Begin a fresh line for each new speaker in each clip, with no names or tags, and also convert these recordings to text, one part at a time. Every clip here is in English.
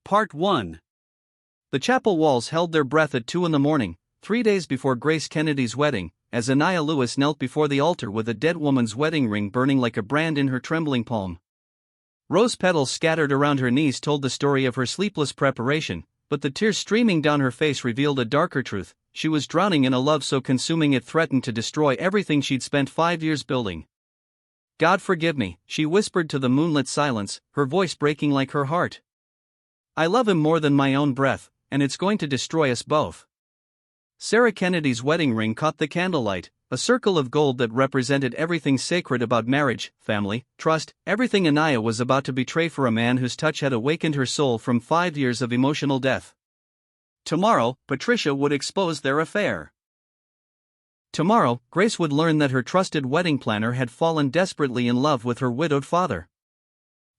Part 1. The chapel walls held their breath at 2 a.m, 3 days before Grace Kennedy's wedding, as Anaya Lewis knelt before the altar with a dead woman's wedding ring burning like a brand in her trembling palm. Rose petals scattered around her knees told the story of her sleepless preparation, but the tears streaming down her face revealed a darker truth. She was drowning in a love so consuming it threatened to destroy everything she'd spent 5 years building. "God forgive me," she whispered to the moonlit silence, her voice breaking like her heart. "I love him more than my own breath, and it's going to destroy us both." Sarah Kennedy's wedding ring caught the candlelight, a circle of gold that represented everything sacred about marriage, family, trust, everything Anaya was about to betray for a man whose touch had awakened her soul from 5 years of emotional death. Tomorrow, Patricia would expose their affair. Tomorrow, Grace would learn that her trusted wedding planner had fallen desperately in love with her widowed father.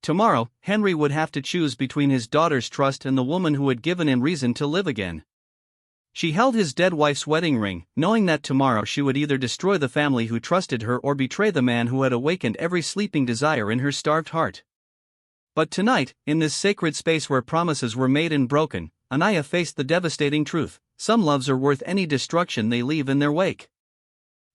Tomorrow, Henry would have to choose between his daughter's trust and the woman who had given him reason to live again. She held his dead wife's wedding ring, knowing that tomorrow she would either destroy the family who trusted her or betray the man who had awakened every sleeping desire in her starved heart. But tonight, in this sacred space where promises were made and broken, Anaya faced the devastating truth: some loves are worth any destruction they leave in their wake.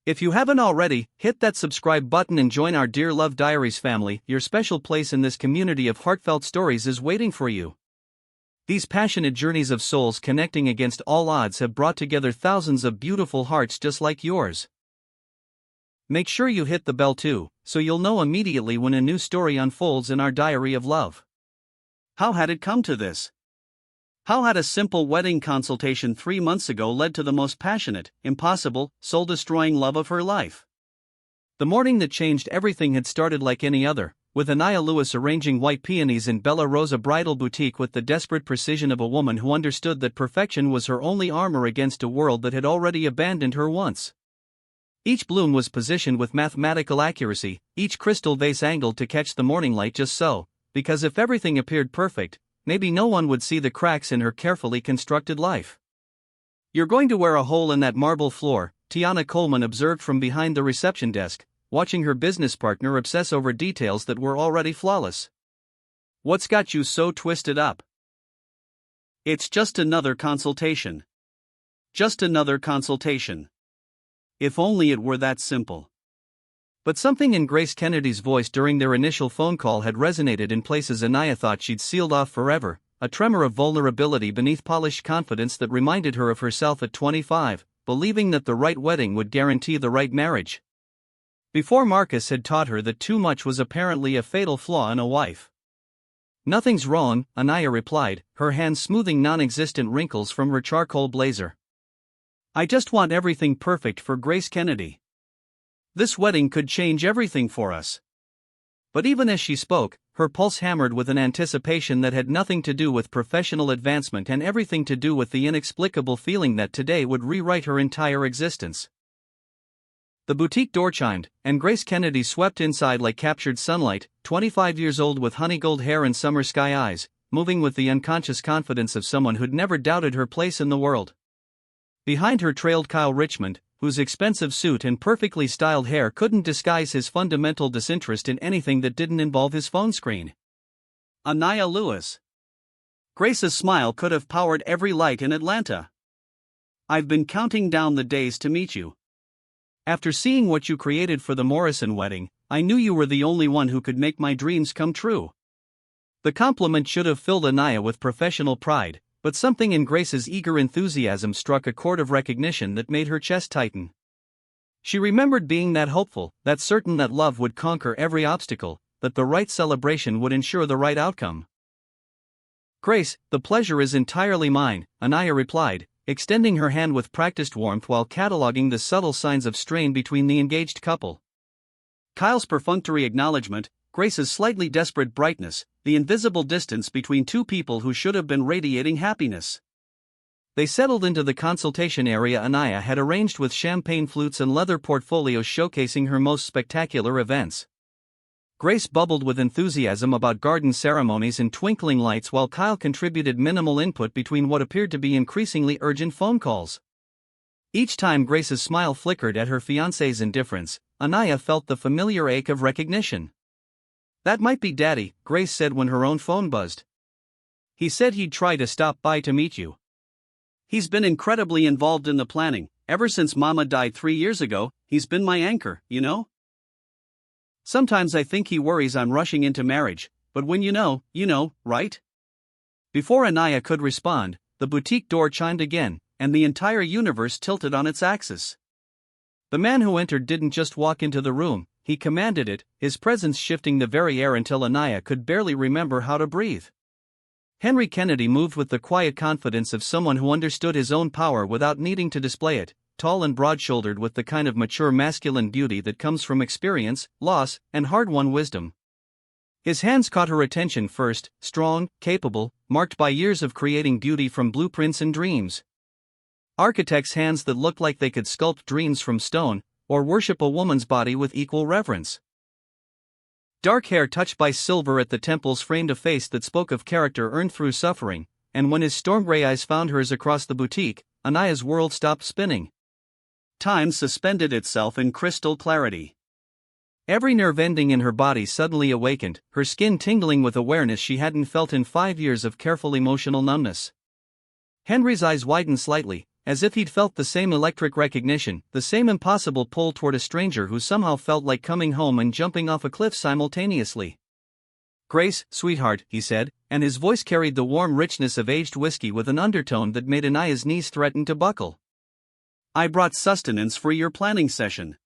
If you haven't already, hit that subscribe button and join our Dear Love Diaries family. Your special place in this community of heartfelt stories is waiting for you. These passionate journeys of souls connecting against all odds have brought together thousands of beautiful hearts just like yours. Make sure you hit the bell too, so you'll know immediately when a new story unfolds in our diary of love. How had it come to this? How had a simple wedding consultation 3 months ago led to the most passionate, impossible, soul-destroying love of her life? The morning that changed everything had started like any other, with Anaya Lewis arranging white peonies in Bella Rosa Bridal Boutique with the desperate precision of a woman who understood that perfection was her only armor against a world that had already abandoned her once. Each bloom was positioned with mathematical accuracy, each crystal vase angled to catch the morning light just so, because if everything appeared perfect, maybe no one would see the cracks in her carefully constructed life. "You're going to wear a hole in that marble floor," Tiana Coleman observed from behind the reception desk, watching her business partner obsess over details that were already flawless. "What's got you so twisted up?" "It's just another consultation. Just another consultation. If only it were that simple." But something in Grace Kennedy's voice during their initial phone call had resonated in places Anaya thought she'd sealed off forever, a tremor of vulnerability beneath polished confidence that reminded her of herself at 25, believing that the right wedding would guarantee the right marriage. Before Marcus had taught her that too much was apparently a fatal flaw in a wife. "Nothing's wrong," Anaya replied, her hand smoothing non-existent wrinkles from her charcoal blazer. "I just want everything perfect for Grace Kennedy. This wedding could change everything for us." But even as she spoke, her pulse hammered with an anticipation that had nothing to do with professional advancement and everything to do with the inexplicable feeling that today would rewrite her entire existence. The boutique door chimed, and Grace Kennedy swept inside like captured sunlight, 25 years old with honeygold hair and summer sky eyes, moving with the unconscious confidence of someone who'd never doubted her place in the world. Behind her trailed Kyle Richmond, whose expensive suit and perfectly styled hair couldn't disguise his fundamental disinterest in anything that didn't involve his phone screen. Anaya Lewis. Grace's smile could have powered every light in Atlanta. "I've been counting down the days to meet you. After seeing what you created for the Morrison wedding, I knew you were the only one who could make my dreams come true." The compliment should have filled Anaya with professional pride, but something in Grace's eager enthusiasm struck a chord of recognition that made her chest tighten. She remembered being that hopeful, that certain that love would conquer every obstacle, that the right celebration would ensure the right outcome. "Grace, the pleasure is entirely mine," Anaya replied, extending her hand with practiced warmth while cataloging the subtle signs of strain between the engaged couple. Kyle's perfunctory acknowledgement, Grace's slightly desperate brightness, the invisible distance between two people who should have been radiating happiness. They settled into the consultation area Anaya had arranged with champagne flutes and leather portfolios showcasing her most spectacular events. Grace bubbled with enthusiasm about garden ceremonies and twinkling lights while Kyle contributed minimal input between what appeared to be increasingly urgent phone calls. Each time Grace's smile flickered at her fiancé's indifference, Anaya felt the familiar ache of recognition. "That might be Daddy," Grace said when her own phone buzzed. He said he'd try to stop by to meet you. He's been incredibly involved in the planning. Ever since Mama died 3 years ago, he's been my anchor, you know? Sometimes I think he worries I'm rushing into marriage, but when you know, right? Before Anaya could respond, the boutique door chimed again, and the entire universe tilted on its axis. The man who entered didn't just walk into the room, he commanded it, his presence shifting the very air until Anaya could barely remember how to breathe. Henry Kennedy moved with the quiet confidence of someone who understood his own power without needing to display it, tall and broad-shouldered with the kind of mature masculine beauty that comes from experience, loss, and hard-won wisdom. His hands caught her attention first, strong, capable, marked by years of creating beauty from blueprints and dreams. Architects' hands that looked like they could sculpt dreams from stone, or worship a woman's body with equal reverence. Dark hair touched by silver at the temples framed a face that spoke of character earned through suffering, and when his storm-gray eyes found hers across the boutique, Anaya's world stopped spinning. Time suspended itself in crystal clarity. Every nerve ending in her body suddenly awakened, her skin tingling with awareness she hadn't felt in 5 years of careful emotional numbness. Henry's eyes widened slightly, as if he'd felt the same electric recognition, the same impossible pull toward a stranger who somehow felt like coming home and jumping off a cliff simultaneously. "Grace, sweetheart," he said, and his voice carried the warm richness of aged whiskey with an undertone that made Anaya's knees threaten to buckle. "I brought sustenance for your planning session."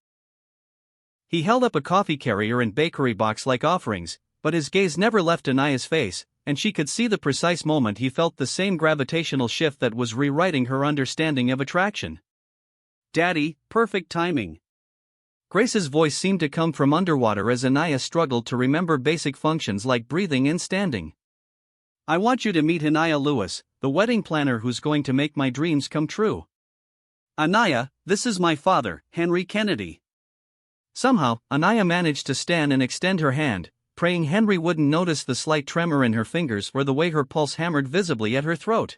He held up a coffee carrier and bakery box like offerings, but his gaze never left Anaya's face, and she could see the precise moment he felt the same gravitational shift that was rewriting her understanding of attraction. "Daddy, perfect timing." Grace's voice seemed to come from underwater as Anaya struggled to remember basic functions like breathing and standing. "I want you to meet Anaya Lewis, the wedding planner who's going to make my dreams come true. Anaya, this is my father, Henry Kennedy." Somehow, Anaya managed to stand and extend her hand, praying Henry wouldn't notice the slight tremor in her fingers or the way her pulse hammered visibly at her throat.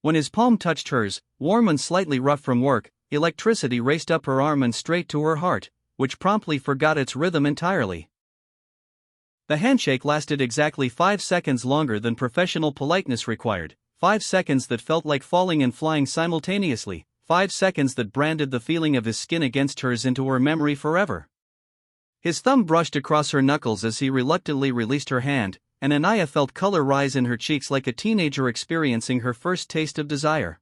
When his palm touched hers, warm and slightly rough from work, electricity raced up her arm and straight to her heart, which promptly forgot its rhythm entirely. The handshake lasted exactly 5 seconds longer than professional politeness required, 5 seconds that felt like falling and flying simultaneously, 5 seconds that branded the feeling of his skin against hers into her memory forever. His thumb brushed across her knuckles as he reluctantly released her hand, and Anaya felt color rise in her cheeks like a teenager experiencing her first taste of desire.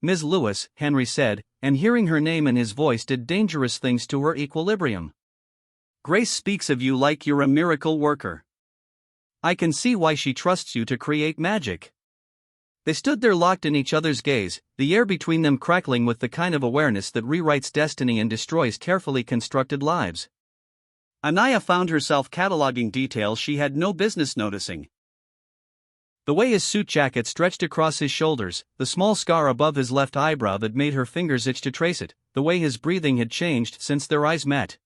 "Ms. Lewis," Henry said, and hearing her name and his voice did dangerous things to her equilibrium. "Grace speaks of you like you're a miracle worker. I can see why she trusts you to create magic." They stood there locked in each other's gaze, the air between them crackling with the kind of awareness that rewrites destiny and destroys carefully constructed lives. Anaya found herself cataloging details she had no business noticing. The way his suit jacket stretched across his shoulders, the small scar above his left eyebrow that made her fingers itch to trace it, the way his breathing had changed since their eyes met.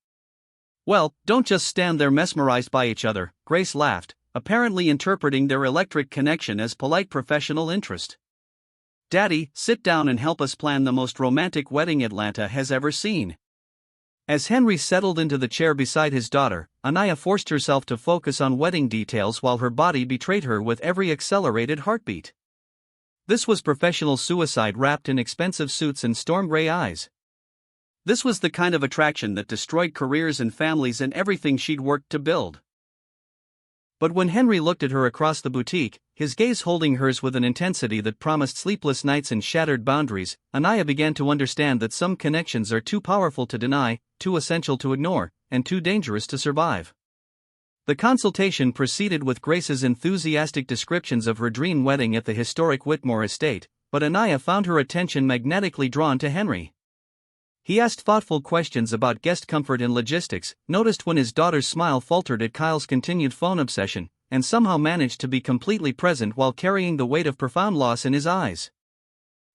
"Well, don't just stand there mesmerized by each other," Grace laughed, apparently interpreting their electric connection as polite professional interest. "Daddy, sit down and help us plan the most romantic wedding Atlanta has ever seen." As Henry settled into the chair beside his daughter, Anaya forced herself to focus on wedding details while her body betrayed her with every accelerated heartbeat. This was professional suicide wrapped in expensive suits and storm-gray eyes. This was the kind of attraction that destroyed careers and families and everything she'd worked to build. But when Henry looked at her across the boutique, his gaze holding hers with an intensity that promised sleepless nights and shattered boundaries, Anaya began to understand that some connections are too powerful to deny, too essential to ignore, and too dangerous to survive. The consultation proceeded with Grace's enthusiastic descriptions of her dream wedding at the historic Whitmore estate, but Anaya found her attention magnetically drawn to Henry. He asked thoughtful questions about guest comfort and logistics, noticed when his daughter's smile faltered at Kyle's continued phone obsession, and somehow managed to be completely present while carrying the weight of profound loss in his eyes.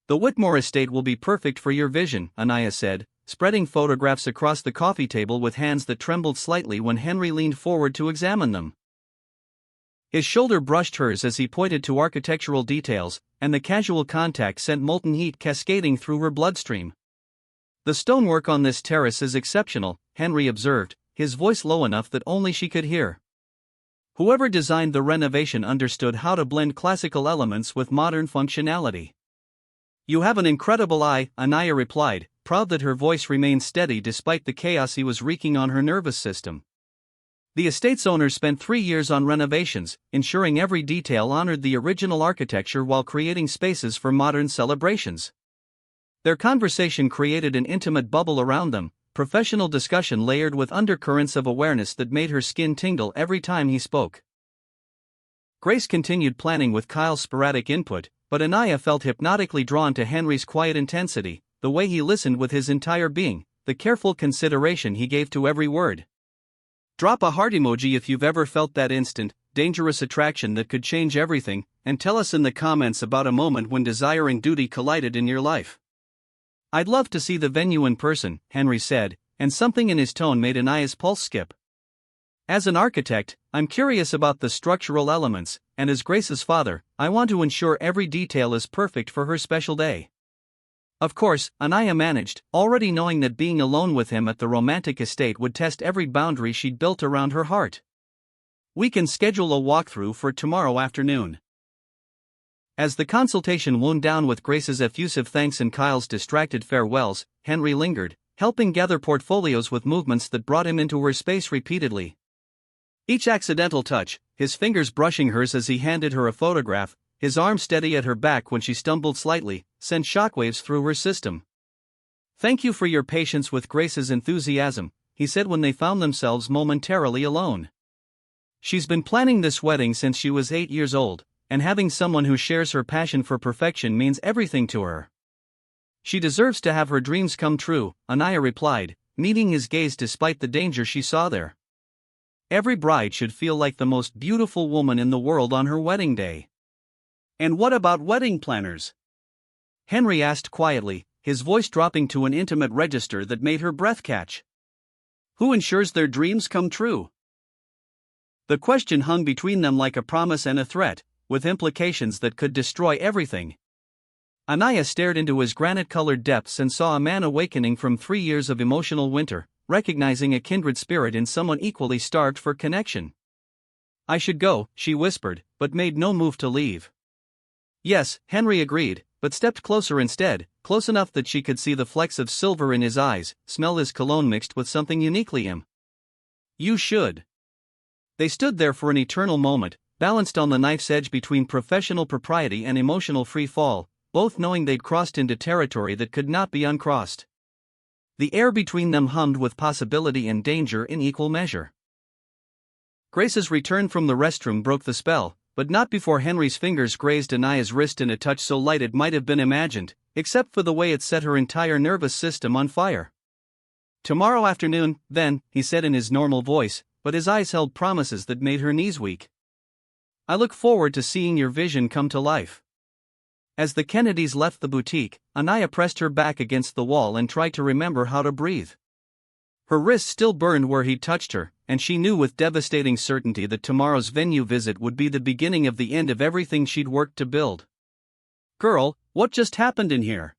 "The Whitmore estate will be perfect for your vision," Anaya said, spreading photographs across the coffee table with hands that trembled slightly when Henry leaned forward to examine them. His shoulder brushed hers as he pointed to architectural details, and the casual contact sent molten heat cascading through her bloodstream. "The stonework on this terrace is exceptional," Henry observed, his voice low enough that only she could hear. Whoever designed the renovation understood how to blend classical elements with modern functionality. You have an incredible eye, Anaya replied, proud that her voice remained steady despite the chaos he was wreaking on her nervous system. The estate's owner spent 3 years on renovations, ensuring every detail honored the original architecture while creating spaces for modern celebrations. Their conversation created an intimate bubble around them, professional discussion layered with undercurrents of awareness that made her skin tingle every time he spoke. Grace continued planning with Kyle's sporadic input, but Anaya felt hypnotically drawn to Henry's quiet intensity, the way he listened with his entire being, the careful consideration he gave to every word. Drop a heart emoji if you've ever felt that instant, dangerous attraction that could change everything, and tell us in the comments about a moment when desire and duty collided in your life. I'd love to see the venue in person, Henry said, and something in his tone made Anaya's pulse skip. As an architect, I'm curious about the structural elements, and as Grace's father, I want to ensure every detail is perfect for her special day. Of course, Anaya managed, already knowing that being alone with him at the romantic estate would test every boundary she'd built around her heart. We can schedule a walkthrough for tomorrow afternoon. As the consultation wound down with Grace's effusive thanks and Kyle's distracted farewells, Henry lingered, helping gather portfolios with movements that brought him into her space repeatedly. Each accidental touch, his fingers brushing hers as he handed her a photograph, his arm steady at her back when she stumbled slightly, sent shockwaves through her system. Thank you for your patience with Grace's enthusiasm, he said when they found themselves momentarily alone. She's been planning this wedding since she was 8 years old, and having someone who shares her passion for perfection means everything to her. She deserves to have her dreams come true, Anaya replied, meeting his gaze despite the danger she saw there. Every bride should feel like the most beautiful woman in the world on her wedding day. And what about wedding planners? Henry asked quietly, his voice dropping to an intimate register that made her breath catch. Who ensures their dreams come true? The question hung between them like a promise and a threat, with implications that could destroy everything. Anaya stared into his granite-colored depths and saw a man awakening from 3 years of emotional winter, recognizing a kindred spirit in someone equally starved for connection. I should go, she whispered, but made no move to leave. Yes, Henry agreed, but stepped closer instead, close enough that she could see the flecks of silver in his eyes, smell his cologne mixed with something uniquely him. You should. They stood there for an eternal moment, balanced on the knife's edge between professional propriety and emotional free fall, both knowing they'd crossed into territory that could not be uncrossed. The air between them hummed with possibility and danger in equal measure. Grace's return from the restroom broke the spell, but not before Henry's fingers grazed Anaya's wrist in a touch so light it might have been imagined, except for the way it set her entire nervous system on fire. Tomorrow afternoon, then, he said in his normal voice, but his eyes held promises that made her knees weak. I look forward to seeing your vision come to life. As the Kennedys left the boutique, Anaya pressed her back against the wall and tried to remember how to breathe. Her wrist still burned where he touched her, and she knew with devastating certainty that tomorrow's venue visit would be the beginning of the end of everything she'd worked to build. Girl, what just happened in here?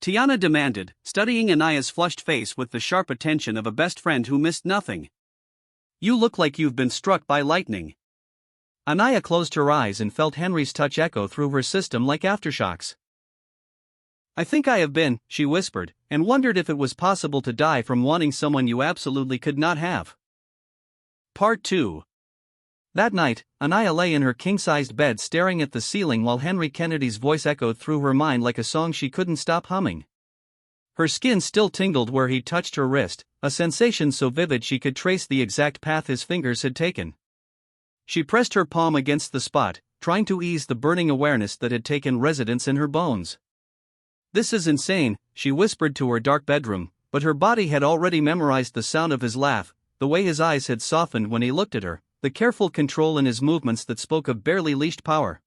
Tiana demanded, studying Anaya's flushed face with the sharp attention of a best friend who missed nothing. You look like you've been struck by lightning. Anaya closed her eyes and felt Henry's touch echo through her system like aftershocks. I think I have been, she whispered, and wondered if it was possible to die from wanting someone you absolutely could not have. Part 2. That night, Anaya lay in her king-sized bed staring at the ceiling while Henry Kennedy's voice echoed through her mind like a song she couldn't stop humming. Her skin still tingled where he touched her wrist, a sensation so vivid she could trace the exact path his fingers had taken. She pressed her palm against the spot, trying to ease the burning awareness that had taken residence in her bones. This is insane, she whispered to her dark bedroom, but her body had already memorized the sound of his laugh, the way his eyes had softened when he looked at her, the careful control in his movements that spoke of barely leashed power.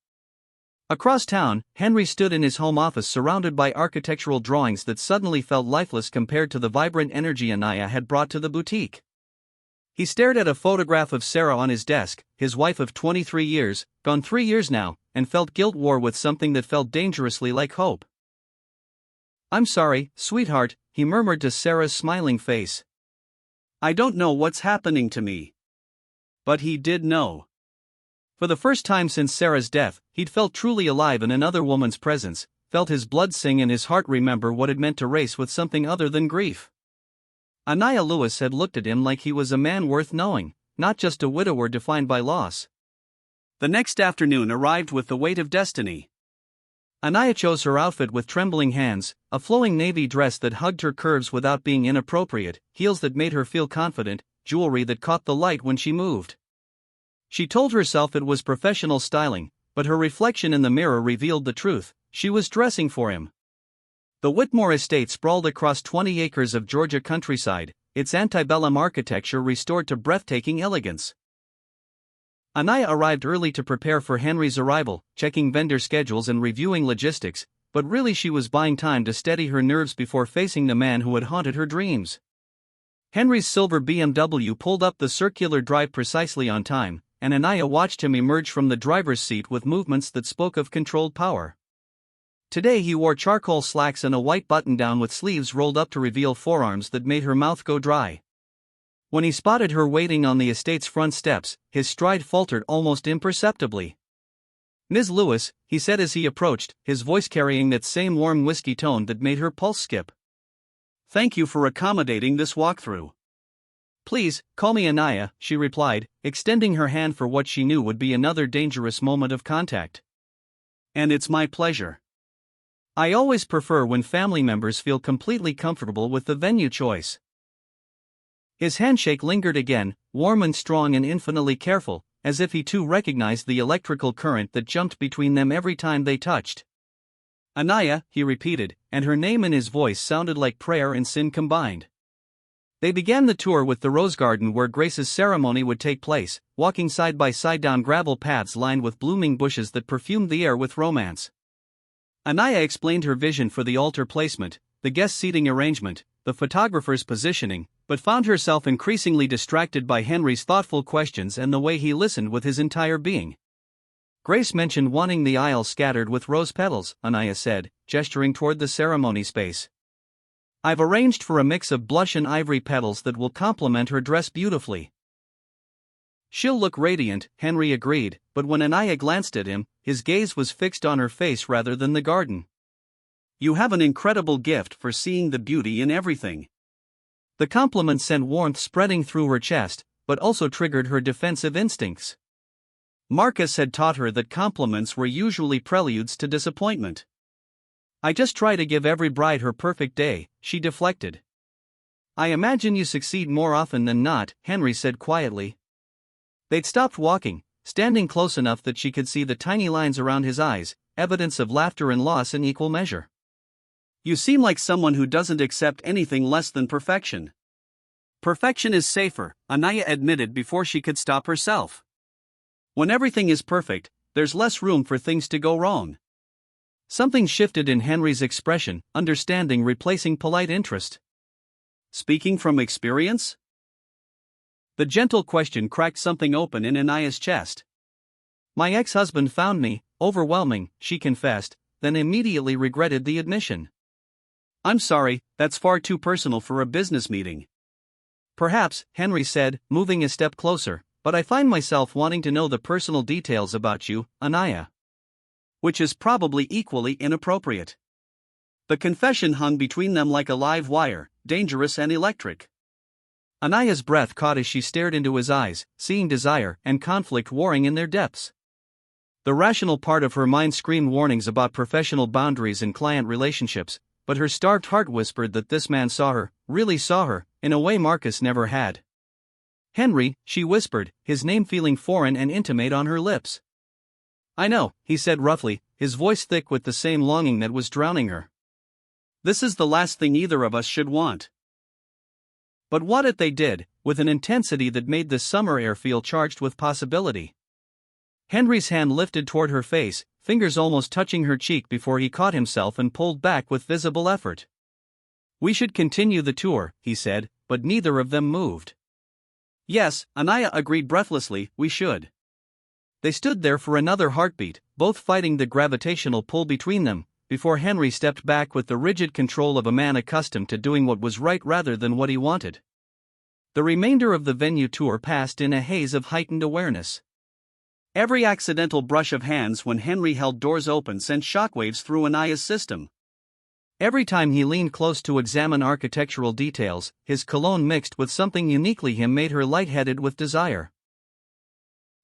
Across town, Henry stood in his home office surrounded by architectural drawings that suddenly felt lifeless compared to the vibrant energy Anaya had brought to the boutique. He stared at a photograph of Sarah on his desk, his wife of 23 years, gone 3 years now, and felt guilt war with something that felt dangerously like hope. I'm sorry, sweetheart, he murmured to Sarah's smiling face. I don't know what's happening to me. But he did know. For the first time since Sarah's death, he'd felt truly alive in another woman's presence, felt his blood sing and his heart remember what it meant to race with something other than grief. Anaya Lewis had looked at him like he was a man worth knowing, not just a widower defined by loss. The next afternoon arrived with the weight of destiny. Anaya chose her outfit with trembling hands, a flowing navy dress that hugged her curves without being inappropriate, heels that made her feel confident, jewelry that caught the light when she moved. She told herself it was professional styling, but her reflection in the mirror revealed the truth: she was dressing for him. The Whitmore estate sprawled across 20 acres of Georgia countryside, its antebellum architecture restored to breathtaking elegance. Anaya arrived early to prepare for Henry's arrival, checking vendor schedules and reviewing logistics, but really she was buying time to steady her nerves before facing the man who had haunted her dreams. Henry's silver BMW pulled up the circular drive precisely on time, and Anaya watched him emerge from the driver's seat with movements that spoke of controlled power. Today he wore charcoal slacks and a white button-down with sleeves rolled up to reveal forearms that made her mouth go dry. When he spotted her waiting on the estate's front steps, his stride faltered almost imperceptibly. "Ms. Lewis," he said as he approached, his voice carrying that same warm whiskey tone that made her pulse skip. "Thank you for accommodating this walkthrough." "Please, call me Anaya," she replied, extending her hand for what she knew would be another dangerous moment of contact. "And it's my pleasure. I always prefer when family members feel completely comfortable with the venue choice." His handshake lingered again, warm and strong and infinitely careful, as if he too recognized the electrical current that jumped between them every time they touched. "Anaya," he repeated, and her name in his voice sounded like prayer and sin combined. They began the tour with the rose garden where Grace's ceremony would take place, walking side by side down gravel paths lined with blooming bushes that perfumed the air with romance. Anaya explained her vision for the altar placement, the guest seating arrangement, the photographer's positioning, but found herself increasingly distracted by Henry's thoughtful questions and the way he listened with his entire being. "Grace mentioned wanting the aisle scattered with rose petals," Anaya said, gesturing toward the ceremony space. "I've arranged for a mix of blush and ivory petals that will complement her dress beautifully." "She'll look radiant," Henry agreed, but when Anaya glanced at him, his gaze was fixed on her face rather than the garden. "You have an incredible gift for seeing the beauty in everything." The compliment sent warmth spreading through her chest, but also triggered her defensive instincts. Marcus had taught her that compliments were usually preludes to disappointment. "I just try to give every bride her perfect day," she deflected. "I imagine you succeed more often than not," Henry said quietly. They'd stopped walking, standing close enough that she could see the tiny lines around his eyes, evidence of laughter and loss in equal measure. "You seem like someone who doesn't accept anything less than perfection." "Perfection is safer," Anaya admitted before she could stop herself. "When everything is perfect, there's less room for things to go wrong." Something shifted in Henry's expression, understanding replacing polite interest. "Speaking from experience?" The gentle question cracked something open in Anaya's chest. "My ex-husband found me overwhelming," she confessed, then immediately regretted the admission. "I'm sorry, that's far too personal for a business meeting." "Perhaps," Henry said, moving a step closer, "but I find myself wanting to know the personal details about you, Anaya." Which is probably equally inappropriate. The confession hung between them like a live wire, dangerous and electric. Anaya's breath caught as she stared into his eyes, seeing desire and conflict warring in their depths. The rational part of her mind screamed warnings about professional boundaries and client relationships, but her starved heart whispered that this man saw her, really saw her, in a way Marcus never had. "Henry," she whispered, his name feeling foreign and intimate on her lips. "I know," he said roughly, his voice thick with the same longing that was drowning her. "This is the last thing either of us should want." But what if they did, with an intensity that made the summer air feel charged with possibility? Henry's hand lifted toward her face, fingers almost touching her cheek before he caught himself and pulled back with visible effort. "We should continue the tour," he said, but neither of them moved. "Yes," Anaya agreed breathlessly, "we should." They stood there for another heartbeat, both fighting the gravitational pull between them, before Henry stepped back with the rigid control of a man accustomed to doing what was right rather than what he wanted. The remainder of the venue tour passed in a haze of heightened awareness. Every accidental brush of hands when Henry held doors open sent shockwaves through Anaya's system. Every time he leaned close to examine architectural details, his cologne mixed with something uniquely him made her lightheaded with desire.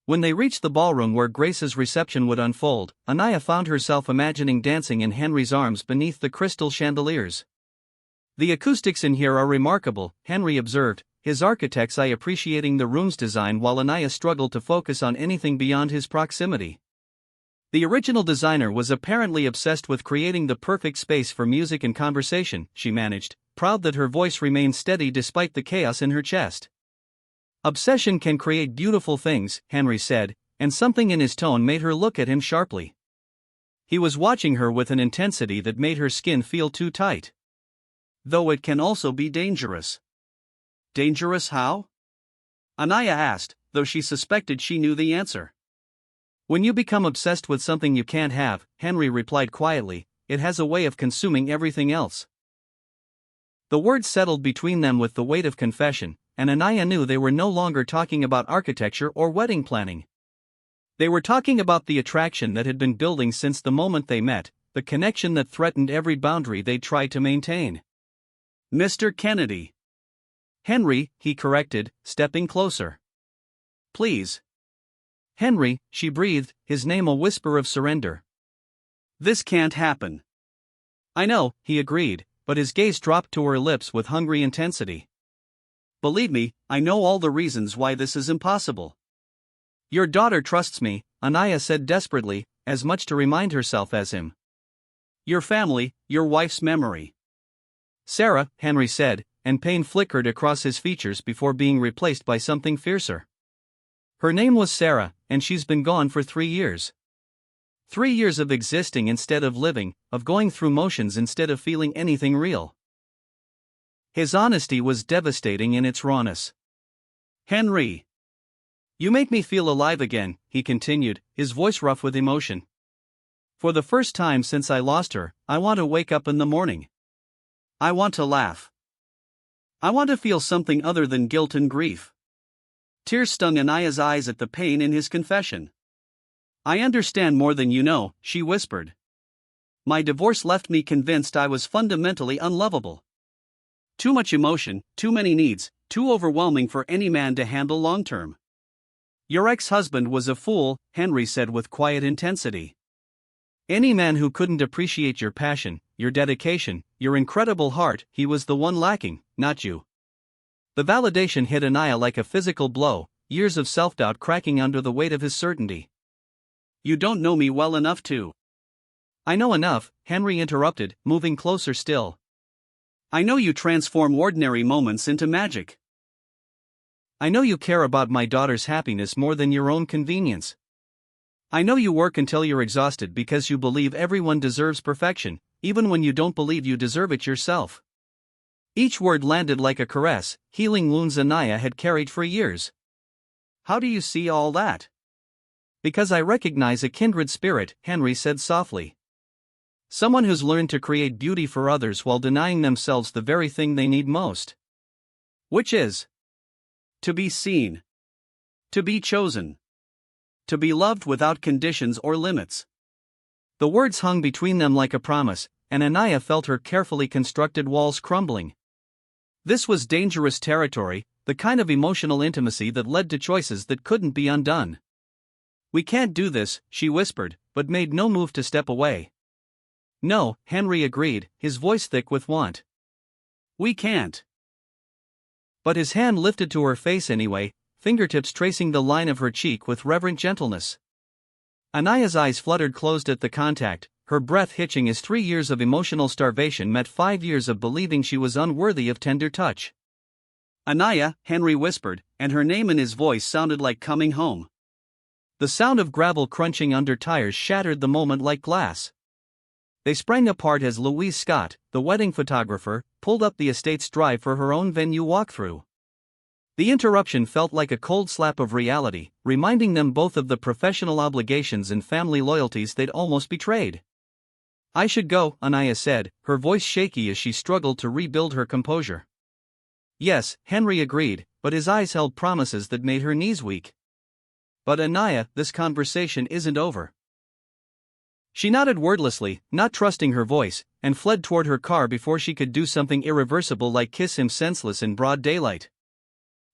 When they reached the ballroom where Grace's reception would unfold, Anaya found herself imagining dancing in Henry's arms beneath the crystal chandeliers. "The acoustics in here are remarkable," Henry observed, his architect's eye appreciating the room's design while Anaya struggled to focus on anything beyond his proximity. The original designer was apparently obsessed with creating the perfect space for music and conversation, she managed, proud that her voice remained steady despite the chaos in her chest. "Obsession can create beautiful things," Henry said, and something in his tone made her look at him sharply. He was watching her with an intensity that made her skin feel too tight. "Though it can also be dangerous." "Dangerous how?" Anaya asked, though she suspected she knew the answer. "When you become obsessed with something you can't have," Henry replied quietly, "it has a way of consuming everything else." The words settled between them with the weight of confession, and Anaya knew they were no longer talking about architecture or wedding planning. They were talking about the attraction that had been building since the moment they met, the connection that threatened every boundary they tried to maintain. "Mr. Kennedy." "Henry," he corrected, stepping closer. "Please." "Henry," she breathed, his name a whisper of surrender. "This can't happen." "I know," he agreed, but his gaze dropped to her lips with hungry intensity. "Believe me, I know all the reasons why this is impossible." "Your daughter trusts me," Anaya said desperately, as much to remind herself as him. "Your family, your wife's memory." "Sarah," Henry said, and pain flickered across his features before being replaced by something fiercer. "Her name was Sarah, and she's been gone for 3 years. 3 years of existing instead of living, of going through motions instead of feeling anything real." His honesty was devastating in its rawness. "Henry, you make me feel alive again," he continued, his voice rough with emotion. "For the first time since I lost her, I want to wake up in the morning. I want to laugh. I want to feel something other than guilt and grief." Tears stung Anaya's eyes at the pain in his confession. "I understand more than you know," she whispered. "My divorce left me convinced I was fundamentally unlovable. Too much emotion, too many needs, too overwhelming for any man to handle long-term." "Your ex-husband was a fool," Henry said with quiet intensity. "Any man who couldn't appreciate your passion, your dedication, your incredible heart, he was the one lacking, not you." The validation hit Anaya like a physical blow, years of self-doubt cracking under the weight of his certainty. "You don't know me well enough to." "I know enough," Henry interrupted, moving closer still. "I know you transform ordinary moments into magic. I know you care about my daughter's happiness more than your own convenience. I know you work until you're exhausted because you believe everyone deserves perfection, even when you don't believe you deserve it yourself." Each word landed like a caress, healing wounds Anaya had carried for years. "How do you see all that?" "Because I recognize a kindred spirit," Henry said softly. "Someone who's learned to create beauty for others while denying themselves the very thing they need most. Which is to be seen, to be chosen, to be loved without conditions or limits." The words hung between them like a promise, and Anaya felt her carefully constructed walls crumbling. This was dangerous territory, the kind of emotional intimacy that led to choices that couldn't be undone. "We can't do this," she whispered, but made no move to step away. "No," Henry agreed, his voice thick with want. "We can't." But his hand lifted to her face anyway, fingertips tracing the line of her cheek with reverent gentleness. Anaya's eyes fluttered closed at the contact, her breath hitching as 3 years of emotional starvation met 5 years of believing she was unworthy of tender touch. "Anaya," Henry whispered, and her name in his voice sounded like coming home. The sound of gravel crunching under tires shattered the moment like glass. They sprang apart as Louise Scott, the wedding photographer, pulled up the estate's drive for her own venue walkthrough. The interruption felt like a cold slap of reality, reminding them both of the professional obligations and family loyalties they'd almost betrayed. "I should go," Anaya said, her voice shaky as she struggled to rebuild her composure. Yes, Henry agreed, but his eyes held promises that made her knees weak. But Anaya, this conversation isn't over. She nodded wordlessly, not trusting her voice, and fled toward her car before she could do something irreversible like kiss him senseless in broad daylight.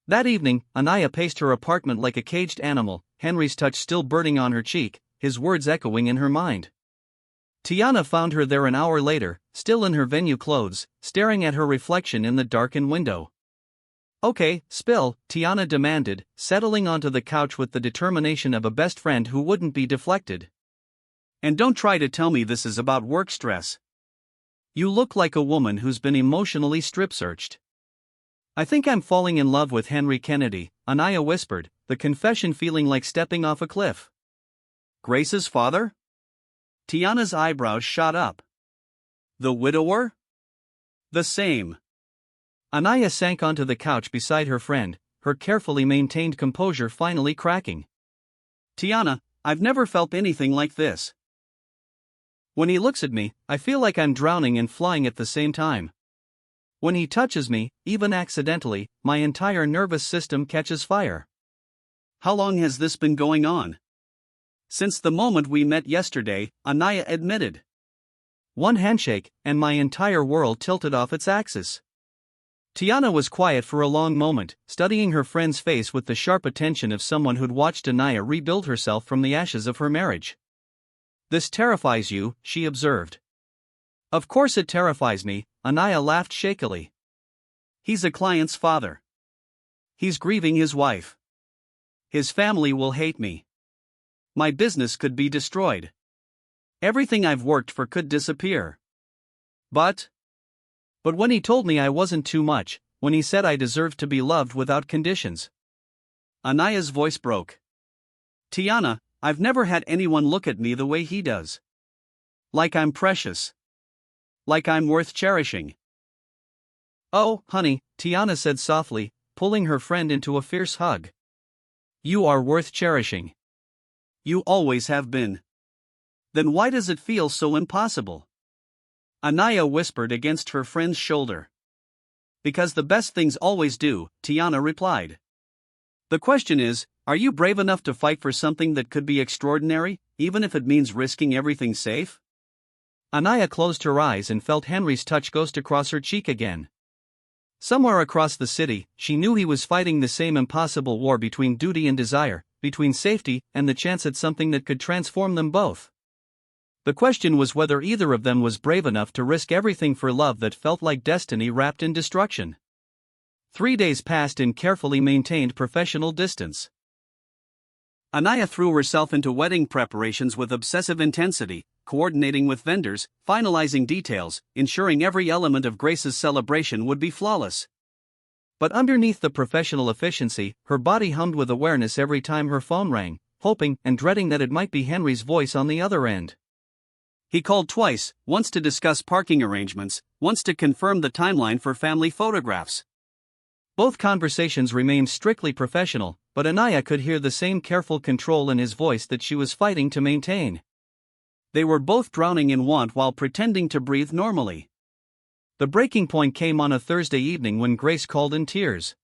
That evening, Anaya paced her apartment like a caged animal, Henry's touch still burning on her cheek, his words echoing in her mind. Tiana found her there an hour later, still in her venue clothes, staring at her reflection in the darkened window. Okay, spill, Tiana demanded, settling onto the couch with the determination of a best friend who wouldn't be deflected. And don't try to tell me this is about work stress. You look like a woman who's been emotionally strip-searched. I think I'm falling in love with Henry Kennedy, Anaya whispered, the confession feeling like stepping off a cliff. Grace's father? Tiana's eyebrows shot up. The widower? The same. Anaya sank onto the couch beside her friend, her carefully maintained composure finally cracking. Tiana, I've never felt anything like this. When he looks at me, I feel like I'm drowning and flying at the same time. When he touches me, even accidentally, my entire nervous system catches fire. How long has this been going on? Since the moment we met yesterday, Anaya admitted. One handshake, and my entire world tilted off its axis. Tiana was quiet for a long moment, studying her friend's face with the sharp attention of someone who'd watched Anaya rebuild herself from the ashes of her marriage. This terrifies you, she observed. Of course it terrifies me, Anaya laughed shakily. He's a client's father. He's grieving his wife. His family will hate me. My business could be destroyed. Everything I've worked for could disappear. But when he told me I wasn't too much, when he said I deserved to be loved without conditions. Anaya's voice broke. Tiana, I've never had anyone look at me the way he does. Like I'm precious. Like I'm worth cherishing. Oh, honey, Tiana said softly, pulling her friend into a fierce hug. You are worth cherishing. You always have been. Then why does it feel so impossible? Anaya whispered against her friend's shoulder. Because the best things always do, Tiana replied. The question is, are you brave enough to fight for something that could be extraordinary, even if it means risking everything safe? Anaya closed her eyes and felt Henry's touch ghost across her cheek again. Somewhere across the city, she knew he was fighting the same impossible war between duty and desire, between safety and the chance at something that could transform them both. The question was whether either of them was brave enough to risk everything for love that felt like destiny wrapped in destruction. 3 days passed in carefully maintained professional distance. Anaya threw herself into wedding preparations with obsessive intensity, coordinating with vendors, finalizing details, ensuring every element of Grace's celebration would be flawless. But underneath the professional efficiency, her body hummed with awareness every time her phone rang, hoping and dreading that it might be Henry's voice on the other end. He called twice, once to discuss parking arrangements, once to confirm the timeline for family photographs. Both conversations remained strictly professional, but Anaya could hear the same careful control in his voice that she was fighting to maintain. They were both drowning in want while pretending to breathe normally. The breaking point came on a Thursday evening when Grace called in tears.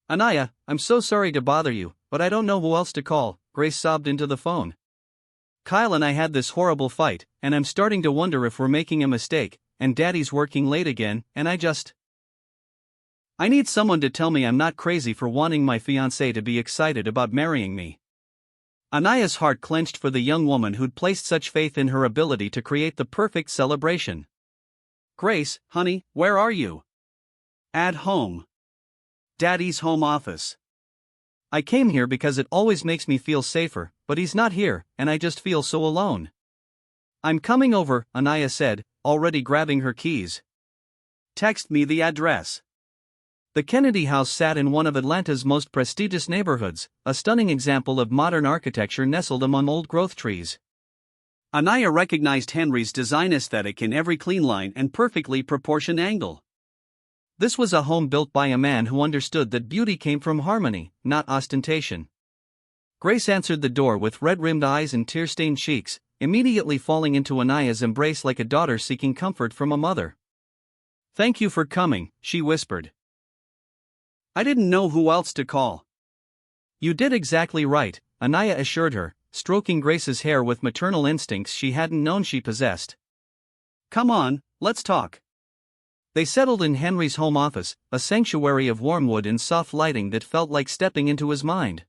Anaya, I'm so sorry to bother you, but I don't know who else to call, Grace sobbed into the phone. Kyle and I had this horrible fight, and I'm starting to wonder if we're making a mistake, and Daddy's working late again, and I need someone to tell me I'm not crazy for wanting my fiancé to be excited about marrying me. Anaya's heart clenched for the young woman who'd placed such faith in her ability to create the perfect celebration. Grace, honey, where are you? At home. Daddy's home office. I came here because it always makes me feel safer, but he's not here, and I just feel so alone. I'm coming over, Anaya said, already grabbing her keys. Text me the address. The Kennedy house sat in one of Atlanta's most prestigious neighborhoods, a stunning example of modern architecture nestled among old-growth trees. Anaya recognized Henry's design aesthetic in every clean line and perfectly proportioned angle. This was a home built by a man who understood that beauty came from harmony, not ostentation. Grace answered the door with red-rimmed eyes and tear-stained cheeks, immediately falling into Anaya's embrace like a daughter seeking comfort from a mother. Thank you for coming, she whispered.
I didn't know who else to call.
You did exactly right, Anaya assured her, stroking Grace's hair with maternal instincts she hadn't known she possessed.
Come on, let's talk.
They settled in Henry's home office, a sanctuary of warm wood and soft lighting that felt like stepping into his mind.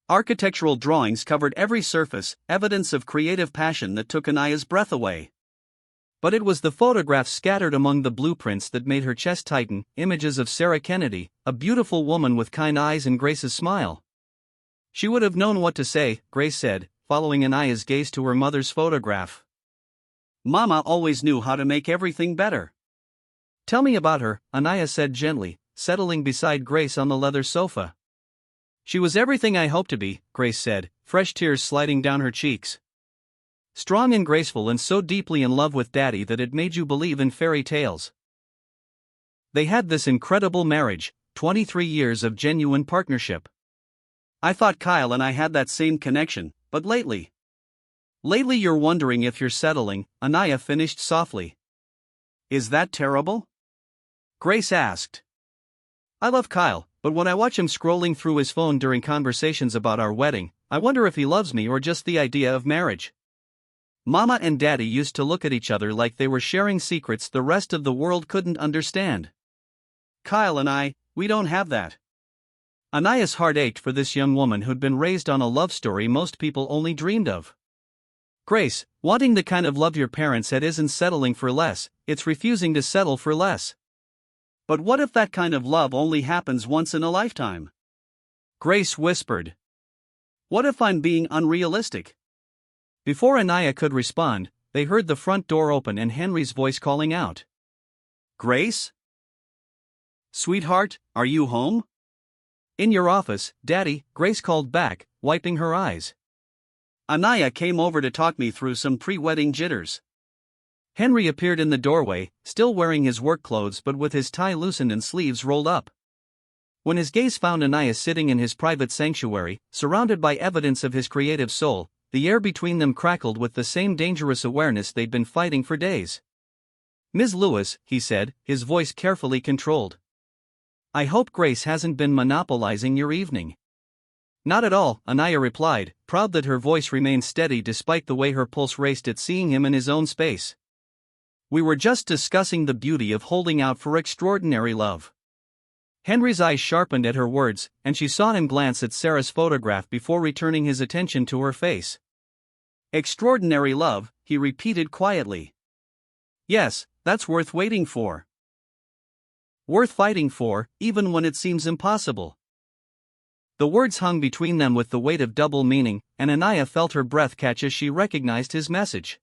Architectural drawings covered every surface, evidence of creative passion that took Anaya's breath away.
But it was the photographs scattered among the blueprints that made her chest tighten, images of Sarah Kennedy, a beautiful woman with kind eyes and Grace's smile. She would have known what to say, Grace said, following Anaya's gaze to her mother's photograph.
Mama always knew how to make everything better.
Tell me about her, Anaya said gently, settling beside Grace on the leather sofa. She was everything I hoped to be, Grace said, fresh tears sliding down her cheeks. Strong and graceful and so deeply in love with Daddy that it made you believe in fairy tales. They had this incredible marriage, 23 years of genuine partnership.
I thought Kyle and I had that same connection, but lately you're wondering if you're settling, Anaya finished softly. Is that terrible? Grace asked.
I love Kyle, but when I watch him scrolling through his phone during conversations about our wedding, I wonder if he loves me or just the idea of marriage. Mama and Daddy used to look at each other like they were sharing secrets the rest of the world couldn't understand.
Kyle and we don't have that.
Anaya's heart ached for this young woman who'd been raised on a love story most people only dreamed of. Grace, wanting the kind of love your parents had isn't settling for less, it's refusing to settle for less.
But what if that kind of love only happens once in a lifetime?
Grace whispered.
What if I'm being unrealistic?
Before Anaya could respond, they heard the front door open and Henry's voice calling out.
Grace? Sweetheart, are you home?
In your office, Daddy, Grace called back, wiping her eyes.
Anaya came over to talk me through some pre-wedding jitters.
Henry appeared in the doorway, still wearing his work clothes but with his tie loosened and sleeves rolled up. When his gaze found Anaya sitting in his private sanctuary, surrounded by evidence of his creative soul, the air between them crackled with the same dangerous awareness they'd been fighting for days. Ms. Lewis, he said, his voice carefully controlled. I hope Grace hasn't been monopolizing your evening. Not at all, Anaya replied, proud that her voice remained steady despite the way her pulse raced at seeing him in his own space. We were just discussing the beauty of holding out for extraordinary love. Henry's eyes sharpened at her words, and she saw him glance at Sarah's photograph before returning his attention to her face.
Extraordinary love, he repeated quietly. Yes, that's worth waiting for.
Worth fighting for, even when it seems impossible. The words hung between them with the weight of double meaning, and Anaya felt her breath catch as she recognized his message.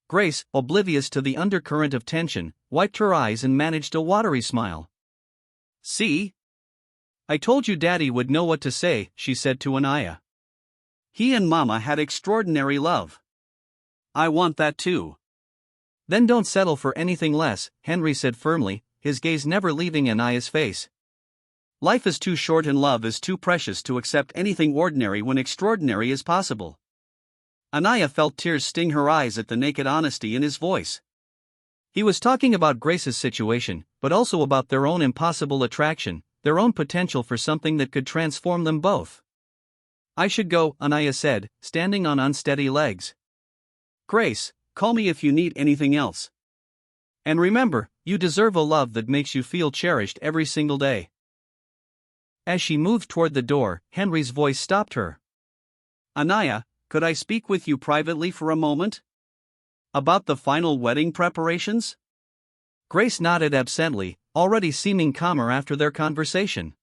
Grace, oblivious to the undercurrent of tension, wiped her eyes and managed a watery smile.
See?
I told you Daddy would know what to say, she said to Anaya.
He and Mama had extraordinary love. I want that too.
Then don't settle for anything less, Henry said firmly, his gaze never leaving Anaya's face.
Life is too short and love is too precious to accept anything ordinary when extraordinary is possible. Anaya felt tears sting her eyes at the naked honesty in his voice.
He was talking about Grace's situation, but also about their own impossible attraction, their own potential for something that could transform them both. I should go, Anaya said, standing on unsteady legs.
Grace, call me if you need anything else.
And remember, you deserve a love that makes you feel cherished every single day. As she moved toward the door, Henry's voice stopped her.
Anaya, could I speak with you privately for a moment? About the final wedding preparations?
Grace nodded absently, already seeming calmer after their conversation.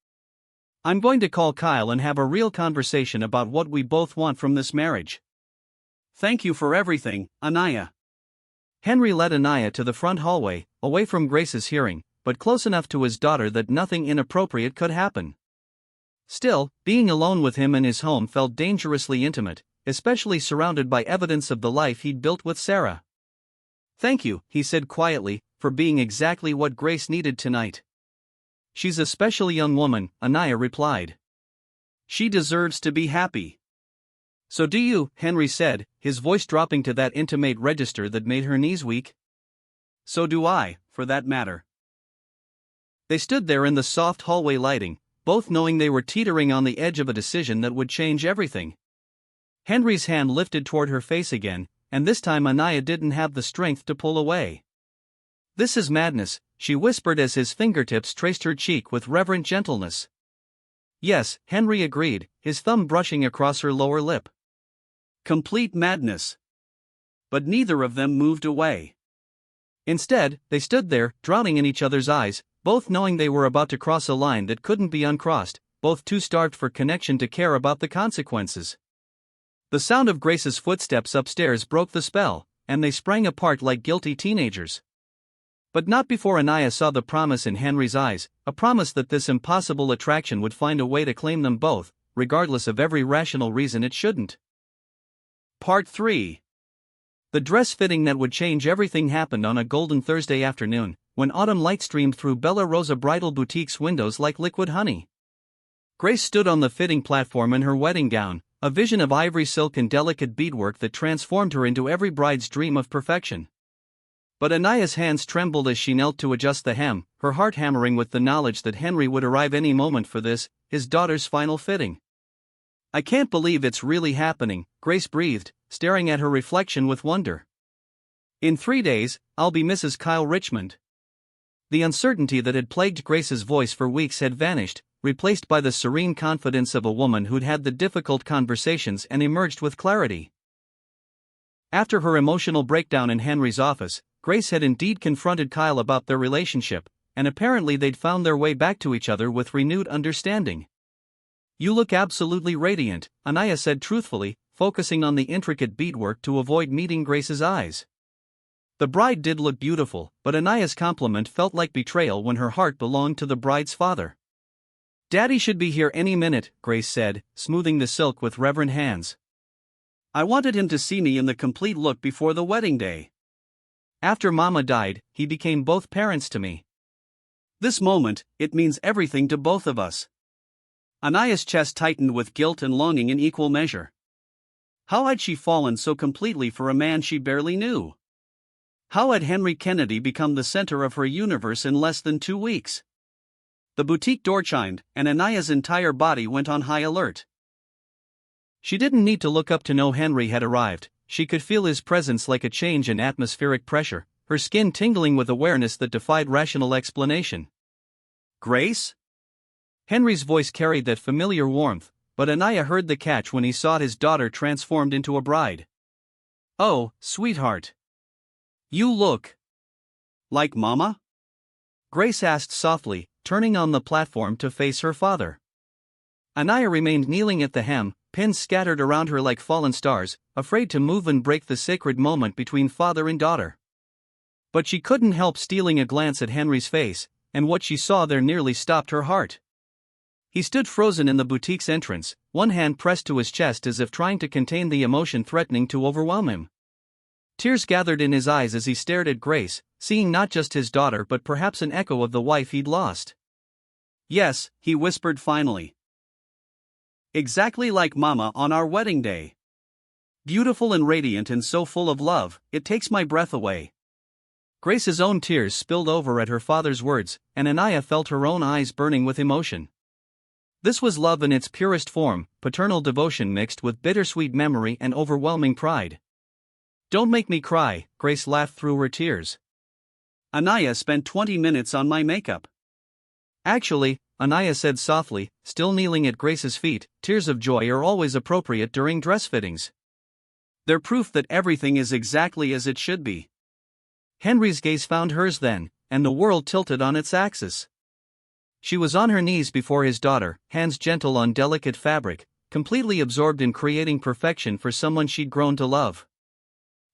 I'm going to call Kyle and have a real conversation about what we both want from this marriage.
Thank you for everything, Anaya.
Henry led Anaya to the front hallway, away from Grace's hearing, but close enough to his daughter that nothing inappropriate could happen. Still, being alone with him in his home felt dangerously intimate, especially surrounded by evidence of the life he'd built with Sarah. Thank you, he said quietly, for being exactly what Grace needed tonight. She's a special young woman, Anaya replied.
She deserves to be happy.
So do you, Henry said, his voice dropping to that intimate register that made her knees weak.
So do I, for that matter.
They stood there in the soft hallway lighting, both knowing they were teetering on the edge of a decision that would change everything. Henry's hand lifted toward her face again, and this time Anaya didn't have the strength to pull away. "This is madness," she whispered as his fingertips traced her cheek with reverent gentleness. "Yes," Henry agreed, his thumb brushing across her lower lip. "Complete madness." But neither of them moved away. Instead, they stood there, drowning in each other's eyes, both knowing they were about to cross a line that couldn't be uncrossed, both too starved for connection to care about the consequences. The sound of Grace's footsteps upstairs broke the spell, and they sprang apart like guilty teenagers. But not before Anaya saw the promise in Henry's eyes, a promise that this impossible attraction would find a way to claim them both, regardless of every rational reason it shouldn't. Part 3. The dress fitting that would change everything happened on a golden Thursday afternoon, when autumn light streamed through Bella Rosa Bridal Boutique's windows like liquid honey. Grace stood on the fitting platform in her wedding gown, a vision of ivory silk and delicate beadwork that transformed her into every bride's dream of perfection. But Anaya's hands trembled as she knelt to adjust the hem, her heart hammering with the knowledge that Henry would arrive any moment for this, his daughter's final fitting. "I can't believe it's really happening," Grace breathed, staring at her reflection with wonder. "In 3 days, I'll be Mrs. Kyle Richmond." The uncertainty that had plagued Grace's voice for weeks had vanished, replaced by the serene confidence of a woman who'd had the difficult conversations and emerged with clarity. After her emotional breakdown in Henry's office, Grace had indeed confronted Kyle about their relationship, and apparently they'd found their way back to each other with renewed understanding. "You look absolutely radiant," Anaya said truthfully, focusing on the intricate beadwork to avoid meeting Grace's eyes. The bride did look beautiful, but Anaya's compliment felt like betrayal when her heart belonged to the bride's father. "Daddy should be here any minute," Grace said, smoothing the silk with reverent hands. "I wanted him to see me in the complete look before the wedding day. After Mama died, he became both parents to me. This moment, it means everything to both of us." Anaya's chest tightened with guilt and longing in equal measure. How had she fallen so completely for a man she barely knew? How had Henry Kennedy become the center of her universe in less than 2 weeks? The boutique door chimed, and Anaya's entire body went on high alert. She didn't need to look up to know Henry had arrived. She could feel his presence like a change in atmospheric pressure, her skin tingling with awareness that defied rational explanation. "Grace?" Henry's voice carried that familiar warmth, but Anaya heard the catch when he saw his daughter transformed into a bride. "Oh, sweetheart. You look like Mama?" Grace asked softly, turning on the platform to face her father. Anaya remained kneeling at the hem, pins scattered around her like fallen stars, afraid to move and break the sacred moment between father and daughter. But she couldn't help stealing a glance at Henry's face, and what she saw there nearly stopped her heart. He stood frozen in the boutique's entrance, one hand pressed to his chest as if trying to contain the emotion threatening to overwhelm him. Tears gathered in his eyes as he stared at Grace, seeing not just his daughter but perhaps an echo of the wife he'd lost. "Yes," he whispered finally. "Exactly like Mama on our wedding day. Beautiful and radiant and so full of love, it takes my breath away." Grace's own tears spilled over at her father's words, and Anaya felt her own eyes burning with emotion. This was love in its purest form, paternal devotion mixed with bittersweet memory and overwhelming pride. "Don't make me cry," Grace laughed through her tears. "Anaya spent 20 minutes on my makeup." "Actually," Anaya said softly, still kneeling at Grace's feet, "tears of joy are always appropriate during dress fittings. They're proof that everything is exactly as it should be." Henry's gaze found hers then, and the world tilted on its axis. She was on her knees before his daughter, hands gentle on delicate fabric, completely absorbed in creating perfection for someone she'd grown to love.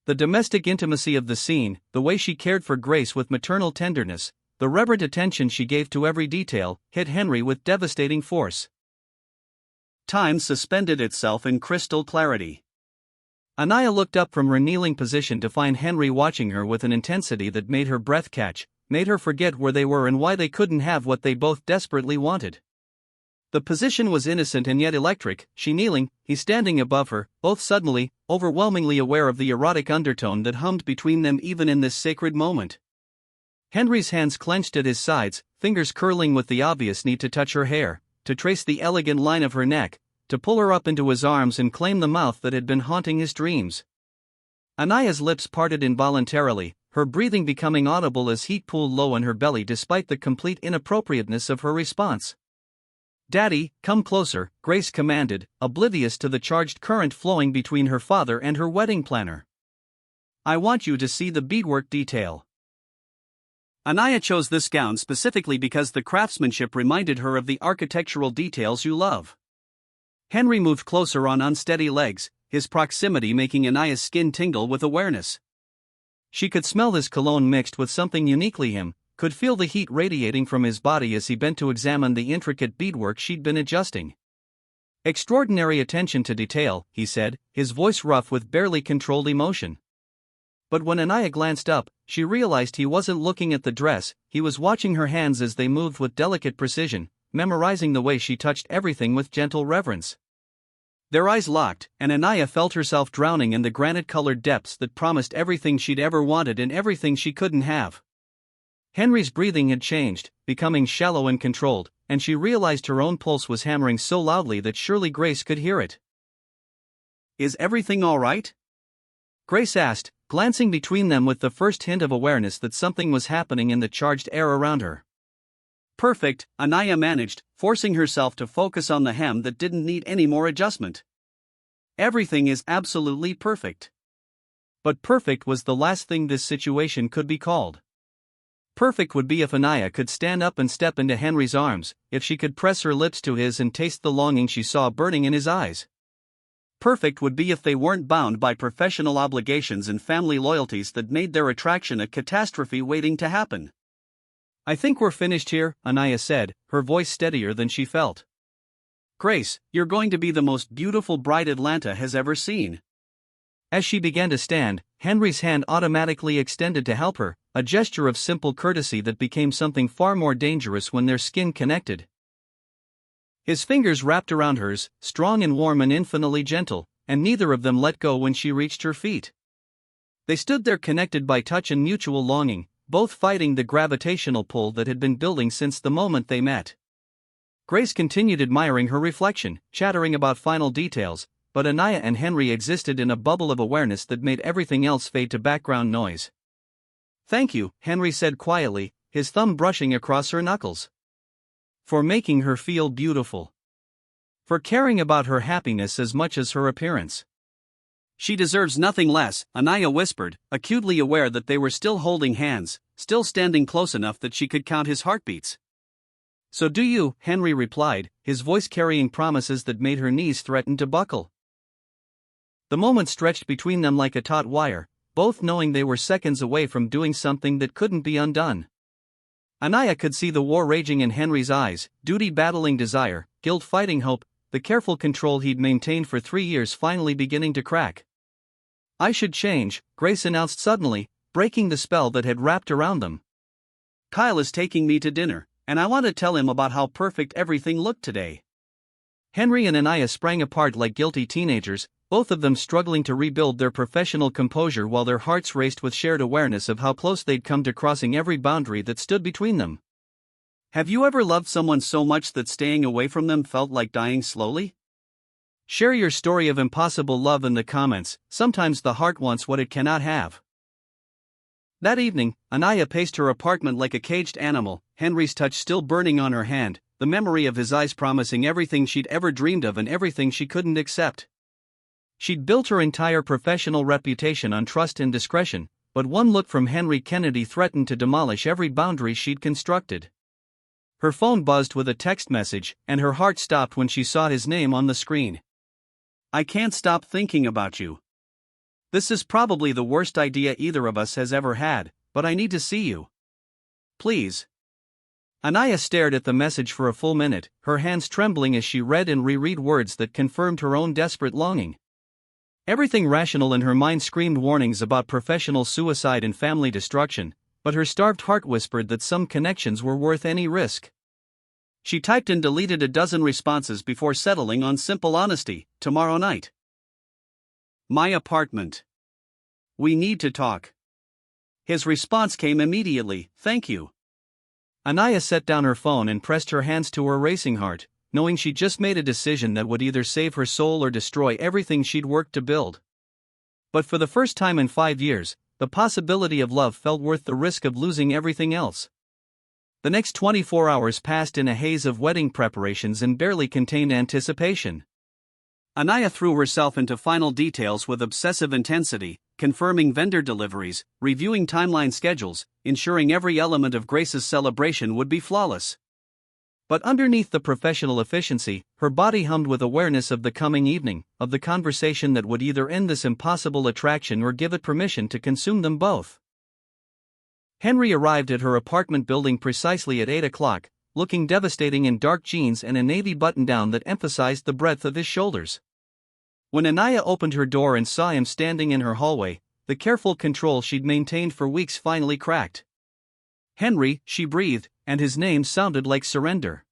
The domestic intimacy of the scene, the way she cared for Grace with maternal tenderness, the reverent attention she gave to every detail, hit Henry with devastating force. Time suspended itself in crystal clarity. Anaya looked up from her kneeling position to find Henry watching her with an intensity that made her breath catch, made her forget where they were and why they couldn't have what they both desperately wanted. The position was innocent and yet electric, she kneeling, he standing above her, both suddenly, overwhelmingly aware of the erotic undertone that hummed between them even in this sacred moment. Henry's hands clenched at his sides, fingers curling with the obvious need to touch her hair, to trace the elegant line of her neck, to pull her up into his arms and claim the mouth that had been haunting his dreams. Anaya's lips parted involuntarily, her breathing becoming audible as heat pooled low in her belly despite the complete inappropriateness of her response. "Daddy, come closer," Grace commanded, oblivious to the charged current flowing between her father and her wedding planner. "I want you to see the beadwork detail." Anaya chose this gown specifically because the craftsmanship reminded her of the architectural details you love. Henry moved closer on unsteady legs, his proximity making Anaya's skin tingle with awareness. She could smell his cologne mixed with something uniquely him, could feel the heat radiating from his body as he bent to examine the intricate beadwork she'd been adjusting. "Extraordinary attention to detail," he said, his voice rough with barely controlled emotion. But when Anaya glanced up, she realized he wasn't looking at the dress, he was watching her hands as they moved with delicate precision, memorizing the way she touched everything with gentle reverence. Their eyes locked, and Anaya felt herself drowning in the granite-colored depths that promised everything she'd ever wanted and everything she couldn't have. Henry's breathing had changed, becoming shallow and controlled, and she realized her own pulse was hammering so loudly that surely Grace could hear it. "Is everything all right?" Grace asked, glancing between them with the first hint of awareness that something was happening in the charged air around her. "Perfect," Anaya managed, forcing herself to focus on the hem that didn't need any more adjustment. "Everything is absolutely perfect." But perfect was the last thing this situation could be called. Perfect would be if Anaya could stand up and step into Henry's arms, if she could press her lips to his and taste the longing she saw burning in his eyes. Perfect would be if they weren't bound by professional obligations and family loyalties that made their attraction a catastrophe waiting to happen. "I think we're finished here," Anaya said, her voice steadier than she felt. "Grace, you're going to be the most beautiful bride Atlanta has ever seen." As she began to stand, Henry's hand automatically extended to help her, a gesture of simple courtesy that became something far more dangerous when their skin connected. His fingers wrapped around hers, strong and warm and infinitely gentle, and neither of them let go when she reached her feet. They stood there connected by touch and mutual longing, both fighting the gravitational pull that had been building since the moment they met. Grace continued admiring her reflection, chattering about final details, but Anaya and Henry existed in a bubble of awareness that made everything else fade to background noise. "Thank you," Henry said quietly, his thumb brushing across her knuckles. "For making her feel beautiful. For caring about her happiness as much as her appearance." "She deserves nothing less," Anaya whispered, acutely aware that they were still holding hands, still standing close enough that she could count his heartbeats. "So do you," Henry replied, his voice carrying promises that made her knees threaten to buckle. The moment stretched between them like a taut wire, both knowing they were seconds away from doing something that couldn't be undone. Anaya could see the war raging in Henry's eyes, duty battling desire, guilt fighting hope, the careful control he'd maintained for 3 years finally beginning to crack. "I should change," Grace announced suddenly, breaking the spell that had wrapped around them. "Kyle is taking me to dinner, and I want to tell him about how perfect everything looked today." Henry and Anaya sprang apart like guilty teenagers, both of them struggling to rebuild their professional composure while their hearts raced with shared awareness of how close they'd come to crossing every boundary that stood between them. Have you ever loved someone so much that staying away from them felt like dying slowly? Share your story of impossible love in the comments. Sometimes the heart wants what it cannot have. That evening, Anaya paced her apartment like a caged animal, Henry's touch still burning on her hand, the memory of his eyes promising everything she'd ever dreamed of and everything she couldn't accept. She'd built her entire professional reputation on trust and discretion, but one look from Henry Kennedy threatened to demolish every boundary she'd constructed. Her phone buzzed with a text message, and her heart stopped when she saw his name on the screen. "I can't stop thinking about you. This is probably the worst idea either of us has ever had, but I need to see you. Please." Anaya stared at the message for a full minute, her hands trembling as she read and reread words that confirmed her own desperate longing. Everything rational in her mind screamed warnings about professional suicide and family destruction, but her starved heart whispered that some connections were worth any risk. She typed and deleted a dozen responses before settling on simple honesty: "Tomorrow night. My apartment. We need to talk."
His response came immediately, "Thank you."
Anaya set down her phone and pressed her hands to her racing heart, knowing she'd just made a decision that would either save her soul or destroy everything she'd worked to build. But for the first time in 5 years, the possibility of love felt worth the risk of losing everything else. The next 24 hours passed in a haze of wedding preparations and barely contained anticipation.
Anaya threw herself into final details with obsessive intensity, confirming vendor deliveries, reviewing timeline schedules, ensuring every element of Grace's celebration would be flawless. But underneath the professional efficiency, her body hummed with awareness of the coming evening, of the conversation that would either end this impossible attraction or give it permission to consume them both. Henry arrived at her apartment building precisely at 8 o'clock, looking devastating in dark jeans and a navy button-down that emphasized the breadth of his shoulders. When Anaya opened her door and saw him standing in her hallway, the careful control she'd maintained for weeks finally cracked. "Henry," she breathed, and his name sounded like surrender.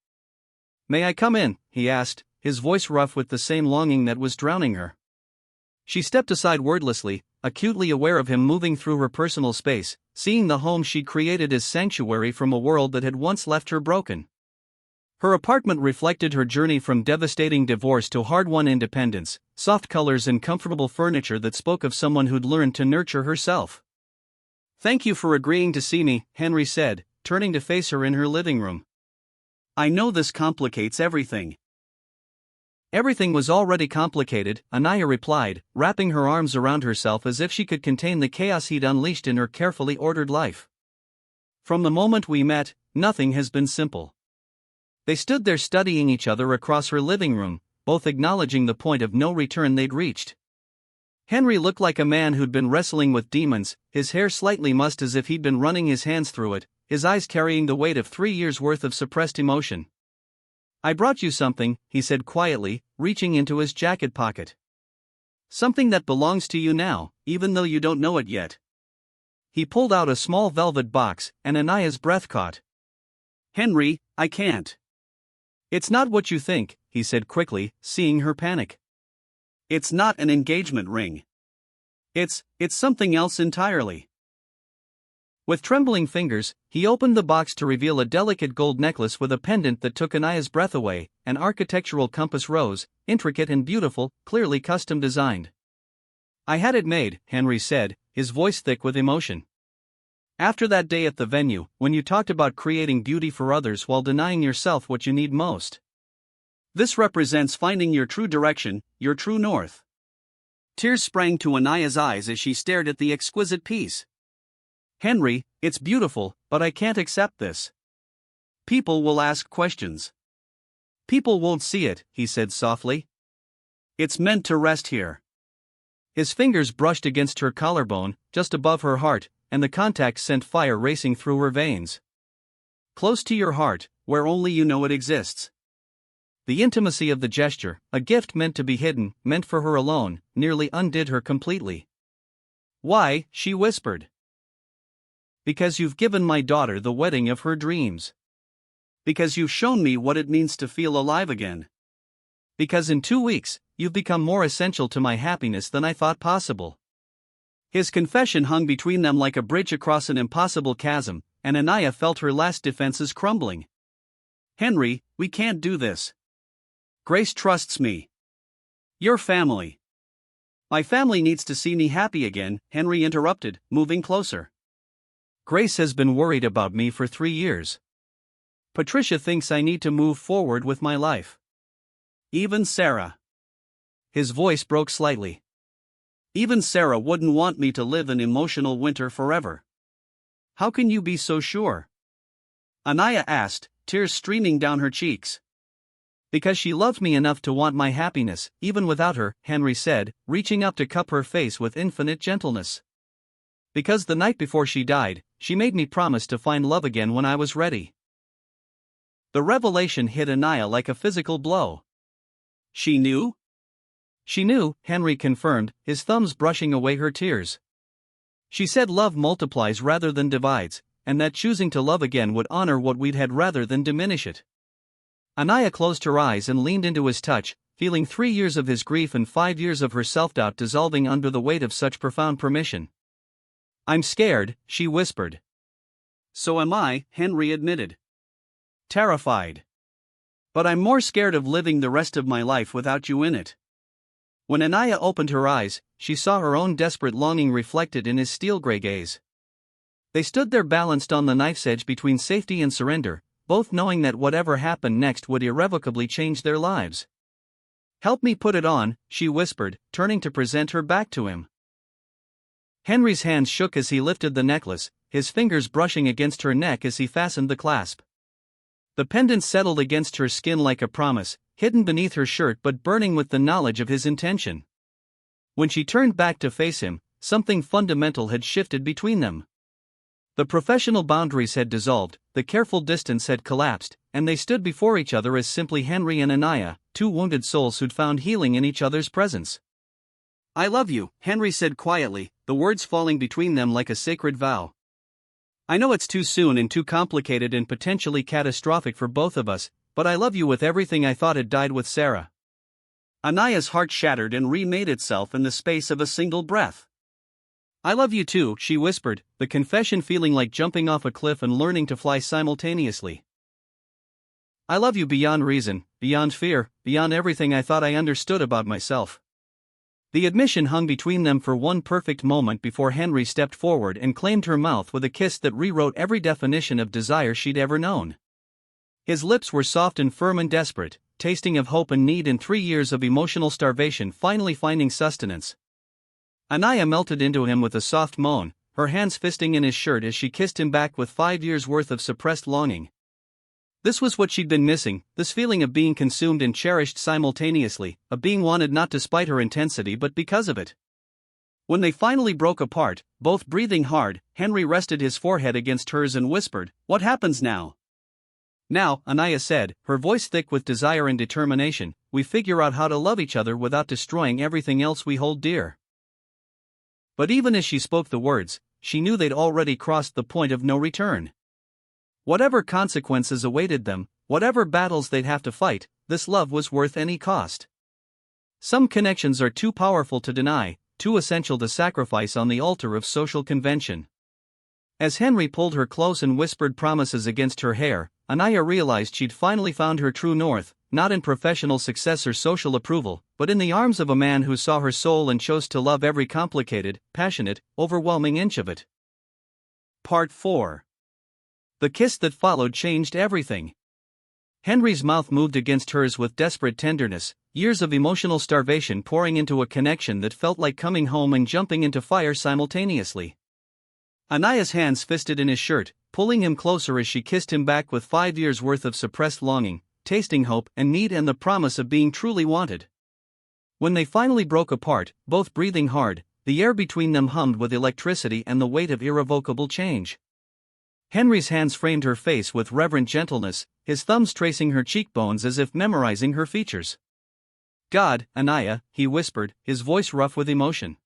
"May I come in?" he asked, his voice rough with the same longing that was drowning her. She stepped aside wordlessly, acutely aware of him moving through her personal space, seeing the home she'd created as sanctuary from a world that had once left her broken. Her apartment reflected her journey from devastating divorce to hard-won independence, soft colors and comfortable furniture that spoke of someone who'd learned to nurture herself. "Thank you for agreeing to see me," Henry said, turning to face her in her living room. "I know this complicates everything." "Everything was already complicated," Anaya replied, wrapping her arms around herself as if she could contain the chaos he'd unleashed in her carefully ordered life. "From the moment we met, nothing has been simple." They stood there studying each other across her living room, both acknowledging the point of no return they'd reached. Henry looked like a man who'd been wrestling with demons, his hair slightly mussed as if he'd been running his hands through it, his eyes carrying the weight of 3 years' worth of suppressed emotion. "I brought you something," he said quietly, reaching into his jacket pocket. "Something that belongs to you now, even though you don't know it yet." He pulled out a small velvet box, and Anaya's breath caught. "Henry, I can't." "It's not what you think," he said quickly, seeing her panic. "It's not an engagement ring. It's something else entirely." With trembling fingers, he opened the box to reveal a delicate gold necklace with a pendant that took Anaya's breath away, an architectural compass rose, intricate and beautiful, clearly custom designed. "I had it made," Henry said, his voice thick with emotion. "After that day at the venue, when you talked about creating beauty for others while denying yourself what you need most. This represents finding your true direction, your true north." Tears sprang to Anaya's eyes as she stared at the exquisite piece. "Henry, it's beautiful, but I can't accept this. People will ask questions. People won't see it," he said softly. "It's meant to rest here." His fingers brushed against her collarbone, just above her heart, and the contact sent fire racing through her veins. "Close to your heart, where only you know it exists." The intimacy of the gesture, a gift meant to be hidden, meant for her alone, nearly undid her completely. "Why?" she whispered. "Because you've given my daughter the wedding of her dreams. Because you've shown me what it means to feel alive again. Because in 2 weeks, you've become more essential to my happiness than I thought possible." His confession hung between them like a bridge across an impossible chasm, and Anaya felt her last defenses crumbling. "Henry, we can't do this. Grace trusts me. Your family." "My family needs to see me happy again," Henry interrupted, moving closer. "Grace has been worried about me for 3 years. Patricia thinks I need to move forward with my life. Even Sarah." His voice broke slightly. "Even Sarah wouldn't want me to live an emotional winter forever." "How can you be so sure?" Anaya asked, tears streaming down her cheeks. "Because she loved me enough to want my happiness, even without her," Henry said, reaching up to cup her face with infinite gentleness. "Because the night before she died, she made me promise to find love again when I was ready." The revelation hit Anaya like a physical blow. "She knew?" "She knew," Henry confirmed, his thumbs brushing away her tears. "She said love multiplies rather than divides, and that choosing to love again would honor what we'd had rather than diminish it." Anaya closed her eyes and leaned into his touch, feeling 3 years of his grief and 5 years of her self-doubt dissolving under the weight of such profound permission. I'm scared, she whispered. So am I, Henry admitted. Terrified. But I'm more scared of living the rest of my life without you in it. When Anaya opened her eyes, she saw her own desperate longing reflected in his steel-gray gaze. They stood there balanced on the knife's edge between safety and surrender, both knowing that whatever happened next would irrevocably change their lives. Help me put it on, she whispered, turning to present her back to him. Henry's hands shook as he lifted the necklace, his fingers brushing against her neck as he fastened the clasp. The pendant settled against her skin like a promise, hidden beneath her shirt but burning with the knowledge of his intention. When she turned back to face him, something fundamental had shifted between them. The professional boundaries had dissolved, the careful distance had collapsed, and they stood before each other as simply Henry and Anaya, two wounded souls who'd found healing in each other's presence. I love you, Henry said quietly, the words falling between them like a sacred vow. I know it's too soon and too complicated and potentially catastrophic for both of us, but I love you with everything I thought had died with Sarah. Anaya's heart shattered and remade itself in the space of a single breath. I love you too, she whispered, the confession feeling like jumping off a cliff and learning to fly simultaneously. I love you beyond reason, beyond fear, beyond everything I thought I understood about myself. The admission hung between them for one perfect moment before Henry stepped forward and claimed her mouth with a kiss that rewrote every definition of desire she'd ever known. His lips were soft and firm and desperate, tasting of hope and need in 3 years of emotional starvation finally finding sustenance. Anaya melted into him with a soft moan, her hands fisting in his shirt as she kissed him back with 5 years' worth of suppressed longing. This was what she'd been missing, this feeling of being consumed and cherished simultaneously, of being wanted not despite her intensity but because of it. When they finally broke apart, both breathing hard, Henry rested his forehead against hers and whispered, "What happens now?" Now, Anaya said, her voice thick with desire and determination, we figure out how to love each other without destroying everything else we hold dear. But even as she spoke the words, she knew they'd already crossed the point of no return. Whatever consequences awaited them, whatever battles they'd have to fight, this love was worth any cost. Some connections are too powerful to deny, too essential to sacrifice on the altar of social convention. As Henry pulled her close and whispered promises against her hair, Anaya realized she'd finally found her true north, not in professional success or social approval, but in the arms of a man who saw her soul and chose to love every complicated, passionate, overwhelming inch of it. Part 4. The kiss that followed changed everything. Henry's mouth moved against hers with desperate tenderness, years of emotional starvation pouring into a connection that felt like coming home and jumping into fire simultaneously. Anaya's hands fisted in his shirt, pulling him closer as she kissed him back with 5 years' worth of suppressed longing, tasting hope and need and the promise of being truly wanted. When they finally broke apart, both breathing hard, the air between them hummed with electricity and the weight of irrevocable change. Henry's hands framed her face with reverent gentleness, his thumbs tracing her cheekbones as if memorizing her features. God, Anaya, he whispered, his voice rough with emotion.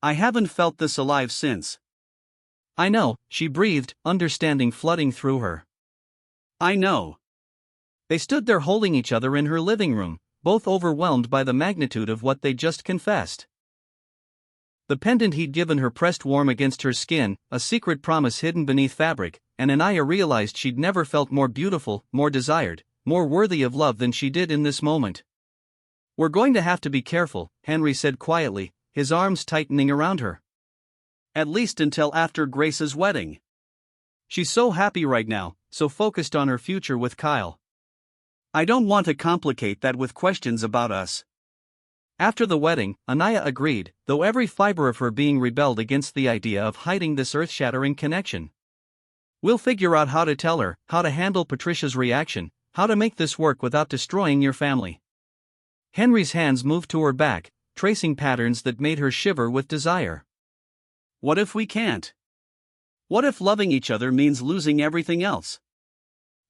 I haven't felt this alive since. I know, she breathed, understanding flooding through her. I know. They stood there holding each other in her living room, both overwhelmed by the magnitude of what they'd just confessed. The pendant he'd given her pressed warm against her skin, a secret promise hidden beneath fabric, and Anaya realized she'd never felt more beautiful, more desired, more worthy of love than she did in this moment. We're going to have to be careful, Henry said quietly, his arms tightening around her. At least until after Grace's wedding. She's so happy right now, so focused on her future with Kyle. I don't want to complicate that with questions about us. After the wedding, Anaya agreed, though every fiber of her being rebelled against the idea of hiding this earth-shattering connection. We'll figure out how to tell her, how to handle Patricia's reaction, how to make this work without destroying your family. Henry's hands moved to her back, tracing patterns that made her shiver with desire. What if we can't? What if loving each other means losing everything else?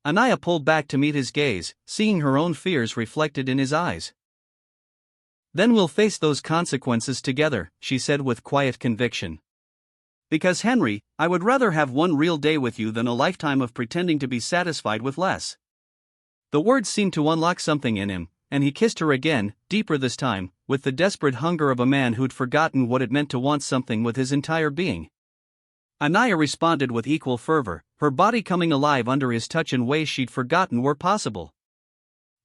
Anaya pulled back to meet his gaze, seeing her own fears reflected in his eyes. Then we'll face those consequences together, she said with quiet conviction. Because Henry, I would rather have one real day with you than a lifetime of pretending to be satisfied with less. The words seemed to unlock something in him, and he kissed her again, deeper this time, with the desperate hunger of a man who'd forgotten what it meant to want something with his entire being. Anaya responded with equal fervor, her body coming alive under his touch in ways she'd forgotten were possible.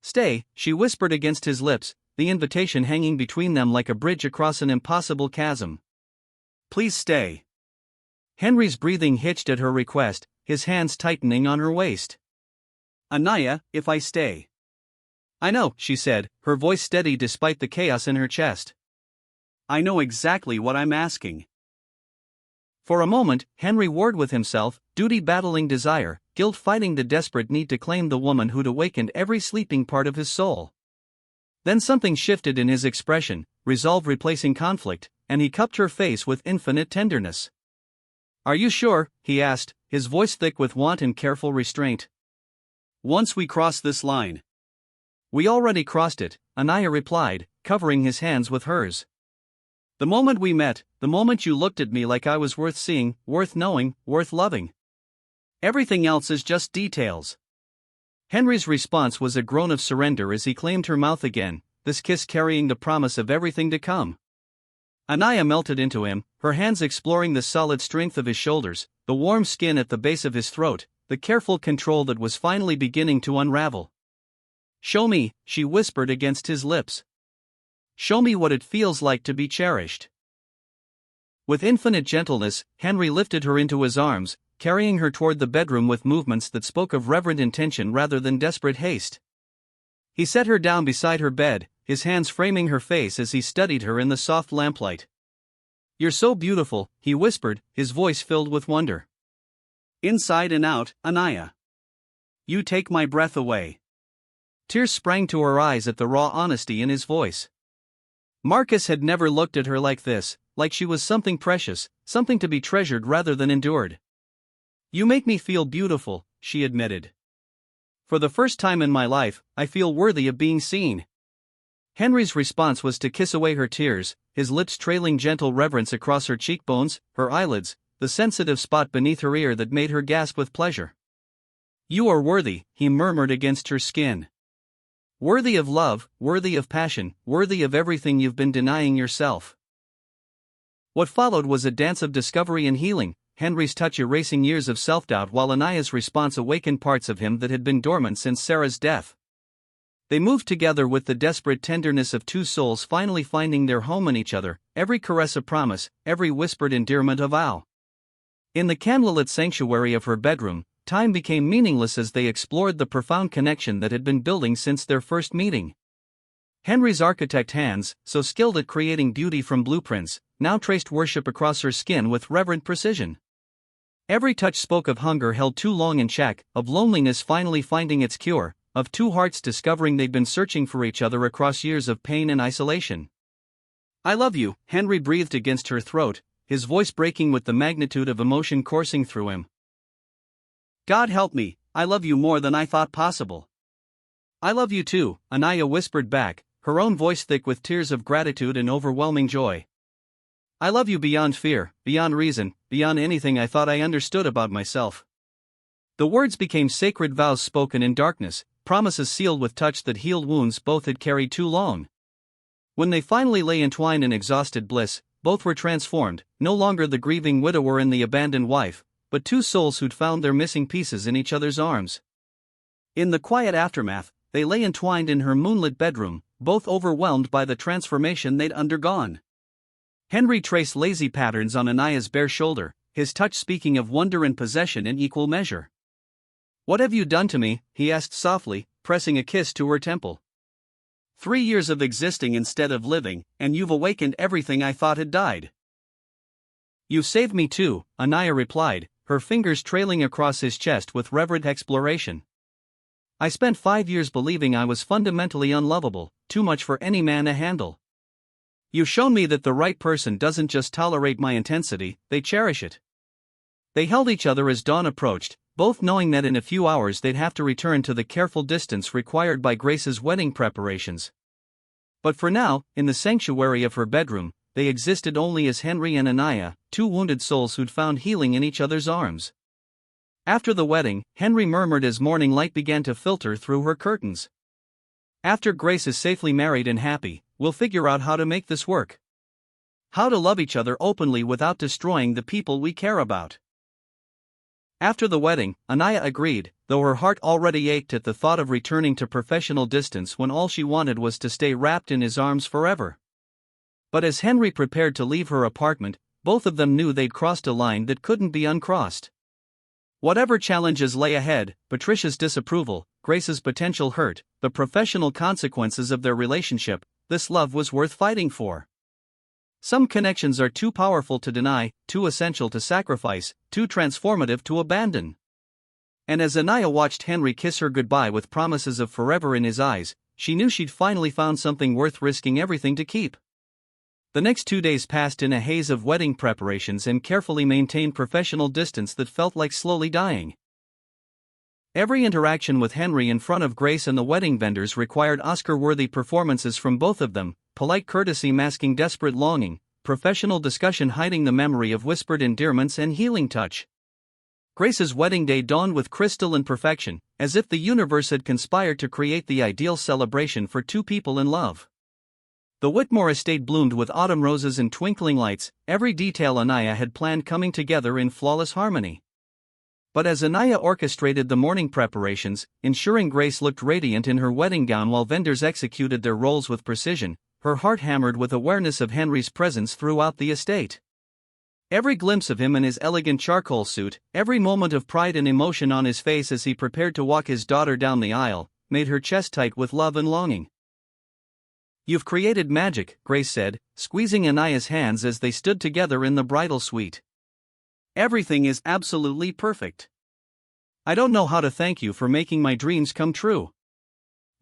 "Stay," she whispered against his lips, the invitation hanging between them like a bridge across an impossible chasm. "Please stay." Henry's breathing hitched at her request, his hands tightening on her waist. "Anaya, if I stay." "I know," she said, her voice steady despite the chaos in her chest. "I know exactly what I'm asking." For a moment, Henry warred with himself, duty battling desire, guilt fighting the desperate need to claim the woman who'd awakened every sleeping part of his soul. Then something shifted in his expression, resolve replacing conflict, and he cupped her face with infinite tenderness. "Are you sure?" he asked, his voice thick with want and careful restraint. "Once we cross this line." "We already crossed it," Anaya replied, covering his hands with hers. "The moment we met, the moment you looked at me like I was worth seeing, worth knowing, worth loving. Everything else is just details." Henry's response was a groan of surrender as he claimed her mouth again, this kiss carrying the promise of everything to come. Anaya melted into him, her hands exploring the solid strength of his shoulders, the warm skin at the base of his throat, the careful control that was finally beginning to unravel. "Show me," she whispered against his lips. "Show me what it feels like to be cherished." With infinite gentleness, Henry lifted her into his arms, carrying her toward the bedroom with movements that spoke of reverent intention rather than desperate haste. He set her down beside her bed, his hands framing her face as he studied her in the soft lamplight. "You're so beautiful," he whispered, his voice filled with wonder. "Inside and out, Anaya. You take my breath away." Tears sprang to her eyes at the raw honesty in his voice. Marcus had never looked at her like this, like she was something precious, something to be treasured rather than endured. "You make me feel beautiful," she admitted. "For the first time in my life, I feel worthy of being seen." Henry's response was to kiss away her tears, his lips trailing gentle reverence across her cheekbones, her eyelids, the sensitive spot beneath her ear that made her gasp with pleasure. "You are worthy," he murmured against her skin. "Worthy of love, worthy of passion, worthy of everything you've been denying yourself." What followed was a dance of discovery and healing, Henry's touch erasing years of self-doubt while Anaya's response awakened parts of him that had been dormant since Sarah's death. They moved together with the desperate tenderness of two souls finally finding their home in each other, every caress a promise, every whispered endearment a vow. In the candlelit sanctuary of her bedroom, time became meaningless as they explored the profound connection that had been building since their first meeting. Henry's architect hands, so skilled at creating beauty from blueprints, now traced worship across her skin with reverent precision. Every touch spoke of hunger held too long in check, of loneliness finally finding its cure, of two hearts discovering they'd been searching for each other across years of pain and isolation. "I love you," Henry breathed against her throat, his voice breaking with the magnitude of emotion coursing through him. "God help me, I love you more than I thought possible." "I love you too," Anaya whispered back, her own voice thick with tears of gratitude and overwhelming joy. "I love you beyond fear, beyond reason, beyond anything I thought I understood about myself." The words became sacred vows spoken in darkness, promises sealed with touch that healed wounds both had carried too long. When they finally lay entwined in exhausted bliss, both were transformed, no longer the grieving widower and the abandoned wife, but two souls who'd found their missing pieces in each other's arms. In the quiet aftermath, they lay entwined in her moonlit bedroom, both overwhelmed by the transformation they'd undergone. Henry traced lazy patterns on Anaya's bare shoulder, his touch speaking of wonder and possession in equal measure. "What have you done to me?" he asked softly, pressing a kiss to her temple. 3 years of existing instead of living, and you've awakened everything I thought had died." "You saved me too," Anaya replied, her fingers trailing across his chest with reverent exploration. "I spent 5 years believing I was fundamentally unlovable, too much for any man to handle. You've shown me that the right person doesn't just tolerate my intensity, they cherish it." They held each other as dawn approached, both knowing that in a few hours they'd have to return to the careful distance required by Grace's wedding preparations. But for now, in the sanctuary of her bedroom, they existed only as Henry and Anaya, two wounded souls who'd found healing in each other's arms. After the wedding, Henry murmured as morning light began to filter through her curtains. "After Grace is safely married and happy, we'll figure out how to make this work." How to love each other openly without destroying the people we care about. After the wedding, Anaya agreed, though her heart already ached at the thought of returning to professional distance when all she wanted was to stay wrapped in his arms forever. But as Henry prepared to leave her apartment, both of them knew they'd crossed a line that couldn't be uncrossed. Whatever challenges lay ahead, Patricia's disapproval, Grace's potential hurt, the professional consequences of their relationship, this love was worth fighting for. Some connections are too powerful to deny, too essential to sacrifice, too transformative to abandon. And as Anaya watched Henry kiss her goodbye with promises of forever in his eyes, she knew she'd finally found something worth risking everything to keep. The next 2 days passed in a haze of wedding preparations and carefully maintained professional distance that felt like slowly dying. Every interaction with Henry in front of Grace and the wedding vendors required Oscar-worthy performances from both of them, polite courtesy masking desperate longing, professional discussion hiding the memory of whispered endearments and healing touch. Grace's wedding day dawned with crystalline perfection, as if the universe had conspired to create the ideal celebration for two people in love. The Whitmore estate bloomed with autumn roses and twinkling lights, every detail Anaya had planned coming together in flawless harmony. But as Anaya orchestrated the morning preparations, ensuring Grace looked radiant in her wedding gown while vendors executed their roles with precision, her heart hammered with awareness of Henry's presence throughout the estate. Every glimpse of him in his elegant charcoal suit, every moment of pride and emotion on his face as he prepared to walk his daughter down the aisle, made her chest tight with love and longing. "You've created magic," Grace said, squeezing Anaya's hands as they stood together in the bridal suite. "Everything is absolutely perfect. I don't know how to thank you for making my dreams come true."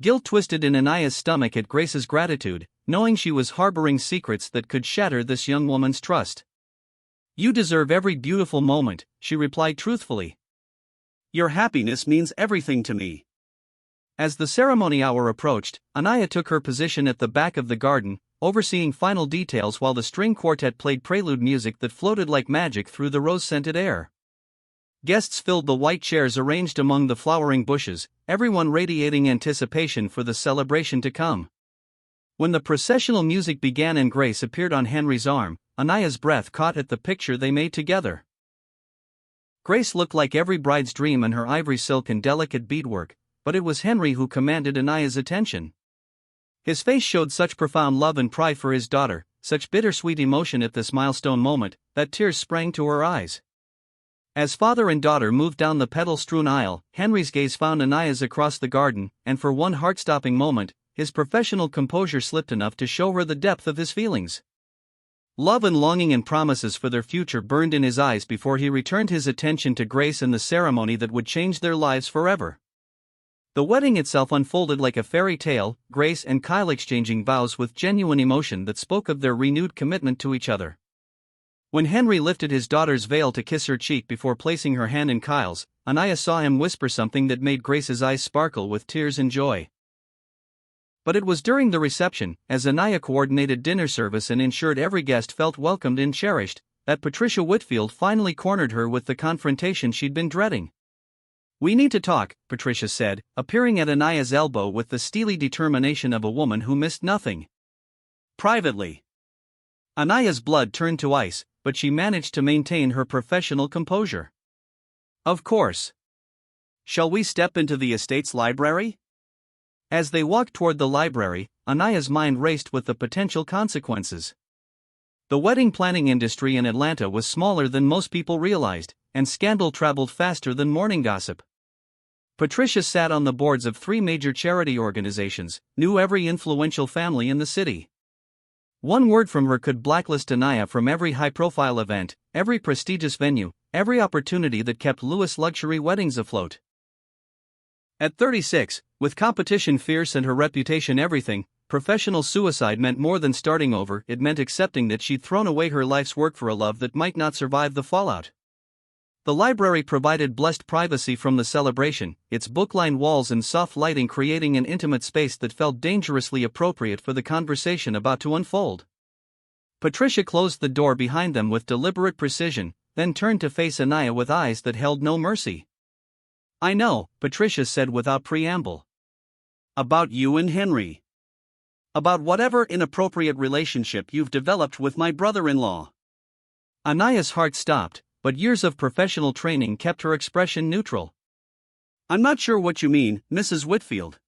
Guilt twisted in Anaya's stomach at Grace's gratitude, knowing she was harboring secrets that could shatter this young woman's trust. "You deserve every beautiful moment," she replied truthfully. "Your happiness means everything to me." As the ceremony hour approached, Anaya took her position at the back of the garden, overseeing final details while the string quartet played prelude music that floated like magic through the rose-scented air. Guests filled the white chairs arranged among the flowering bushes, everyone radiating anticipation for the celebration to come. When the processional music began and Grace appeared on Henry's arm, Anaya's breath caught at the picture they made together. Grace looked like every bride's dream in her ivory silk and delicate beadwork, but it was Henry who commanded Anaya's attention. His face showed such profound love and pride for his daughter, such bittersweet emotion at this milestone moment, that tears sprang to her eyes. As father and daughter moved down the petal-strewn aisle, Henry's gaze found Anaya's across the garden, and for one heart-stopping moment, his professional composure slipped enough to show her the depth of his feelings. Love and longing and promises for their future burned in his eyes before he returned his attention to Grace and the ceremony that would change their lives forever. The wedding itself unfolded like a fairy tale, Grace and Kyle exchanging vows with genuine emotion that spoke of their renewed commitment to each other. When Henry lifted his daughter's veil to kiss her cheek before placing her hand in Kyle's, Anaya saw him whisper something that made Grace's eyes sparkle with tears and joy. But it was during the reception, as Anaya coordinated dinner service and ensured every guest felt welcomed and cherished, that Patricia Whitfield finally cornered her with the confrontation she'd been dreading. "We need to talk," Patricia said, appearing at Anaya's elbow with the steely determination of a woman who missed nothing. Privately. Anaya's blood turned to ice, but she managed to maintain her professional composure. "Of course. Shall we step into the estate's library?" As they walked toward the library, Anaya's mind raced with the potential consequences. The wedding planning industry in Atlanta was smaller than most people realized, and scandal traveled faster than morning gossip. Patricia sat on the boards of 3 major charity organizations, knew every influential family in the city. One word from her could blacklist Anaya from every high-profile event, every prestigious venue, every opportunity that kept Lewis luxury weddings afloat. At 36, with competition fierce and her reputation everything, professional suicide meant more than starting over. It meant accepting that she'd thrown away her life's work for a love that might not survive the fallout. The library provided blessed privacy from the celebration, its book-lined walls and soft lighting creating an intimate space that felt dangerously appropriate for the conversation about to unfold. Patricia closed the door behind them with deliberate precision, then turned to face Anaya with eyes that held no mercy. "I know," Patricia said without preamble. "About you and Henry. About whatever inappropriate relationship you've developed with my brother-in-law.
Anaya's heart stopped, but years of professional training kept her expression neutral.
I'm not sure what you mean, Mrs. Whitfield.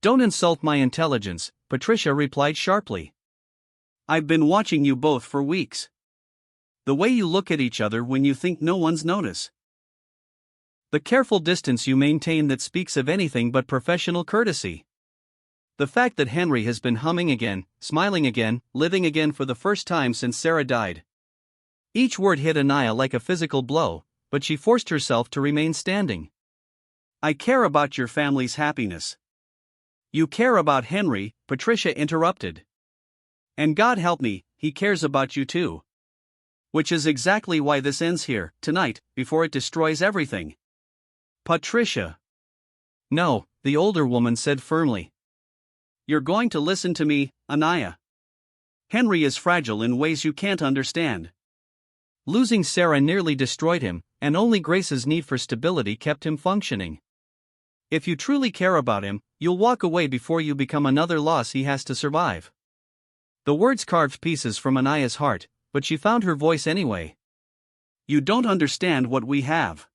Don't insult my intelligence, Patricia replied sharply.
I've been watching you both for weeks. The way you look at each other when you think no one's notice.
The careful distance you maintain that speaks of anything but professional courtesy. The fact that Henry has been humming again, smiling again, living again for the first time since Sarah died. Each word hit Anaya like a physical blow, but she forced herself to remain standing.
I care about your family's happiness.
You care about Henry, Patricia interrupted.
And God help me, he cares about you too. Which is exactly why this ends here, tonight, before it destroys everything.
Patricia. No, the older woman said firmly.
You're going to listen to me, Anaya. Henry is fragile in ways you can't understand.
Losing Sarah nearly destroyed him, and only Grace's need for stability kept him functioning. If you truly care about him, you'll walk away before you become another loss he has to survive. The words carved pieces from Anaya's heart, but she found her voice anyway.
You don't understand what we have.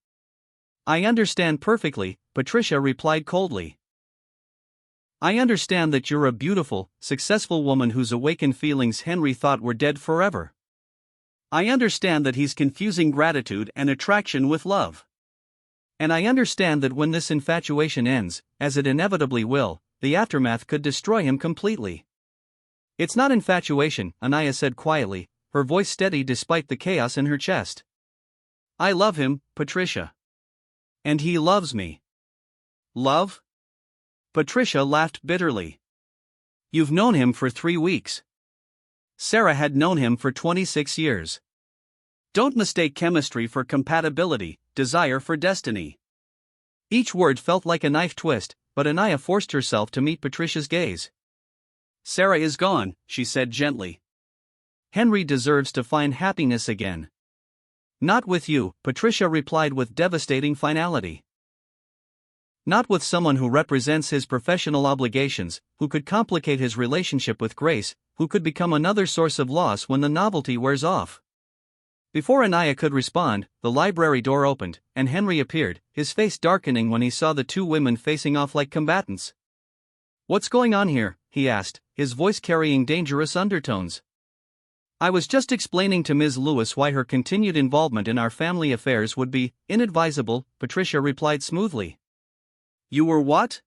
I understand perfectly, Patricia replied coldly. I understand that you're a beautiful, successful woman whose awakened feelings Henry thought were dead forever.
I understand that he's confusing gratitude and attraction with love.
And I understand that when this infatuation ends, as it inevitably will, the aftermath could destroy him completely. It's not infatuation, Anaya said quietly, her voice steady despite the chaos in her chest.
I love him, Patricia.
And he loves me.
Love?
Patricia laughed bitterly. You've known him for 3 weeks. Sarah had known him for 26 years.
Don't mistake chemistry for compatibility, desire for destiny.
Each word felt like a knife twist, but Anaya forced herself to meet Patricia's gaze.
Sarah is gone, she said gently.
Henry deserves to find happiness again. Not with you, Patricia replied with devastating finality. Not with someone who represents his professional obligations, who could complicate his relationship with Grace, who could become another source of loss when the novelty wears off. Before Anaya could respond, the library door opened, and Henry appeared, his face darkening when he saw the two women facing off like combatants. What's going on here? He asked, his voice carrying dangerous undertones. I was just explaining to Ms. Lewis why her continued involvement in our family affairs would be inadvisable, Patricia replied smoothly.
You were what?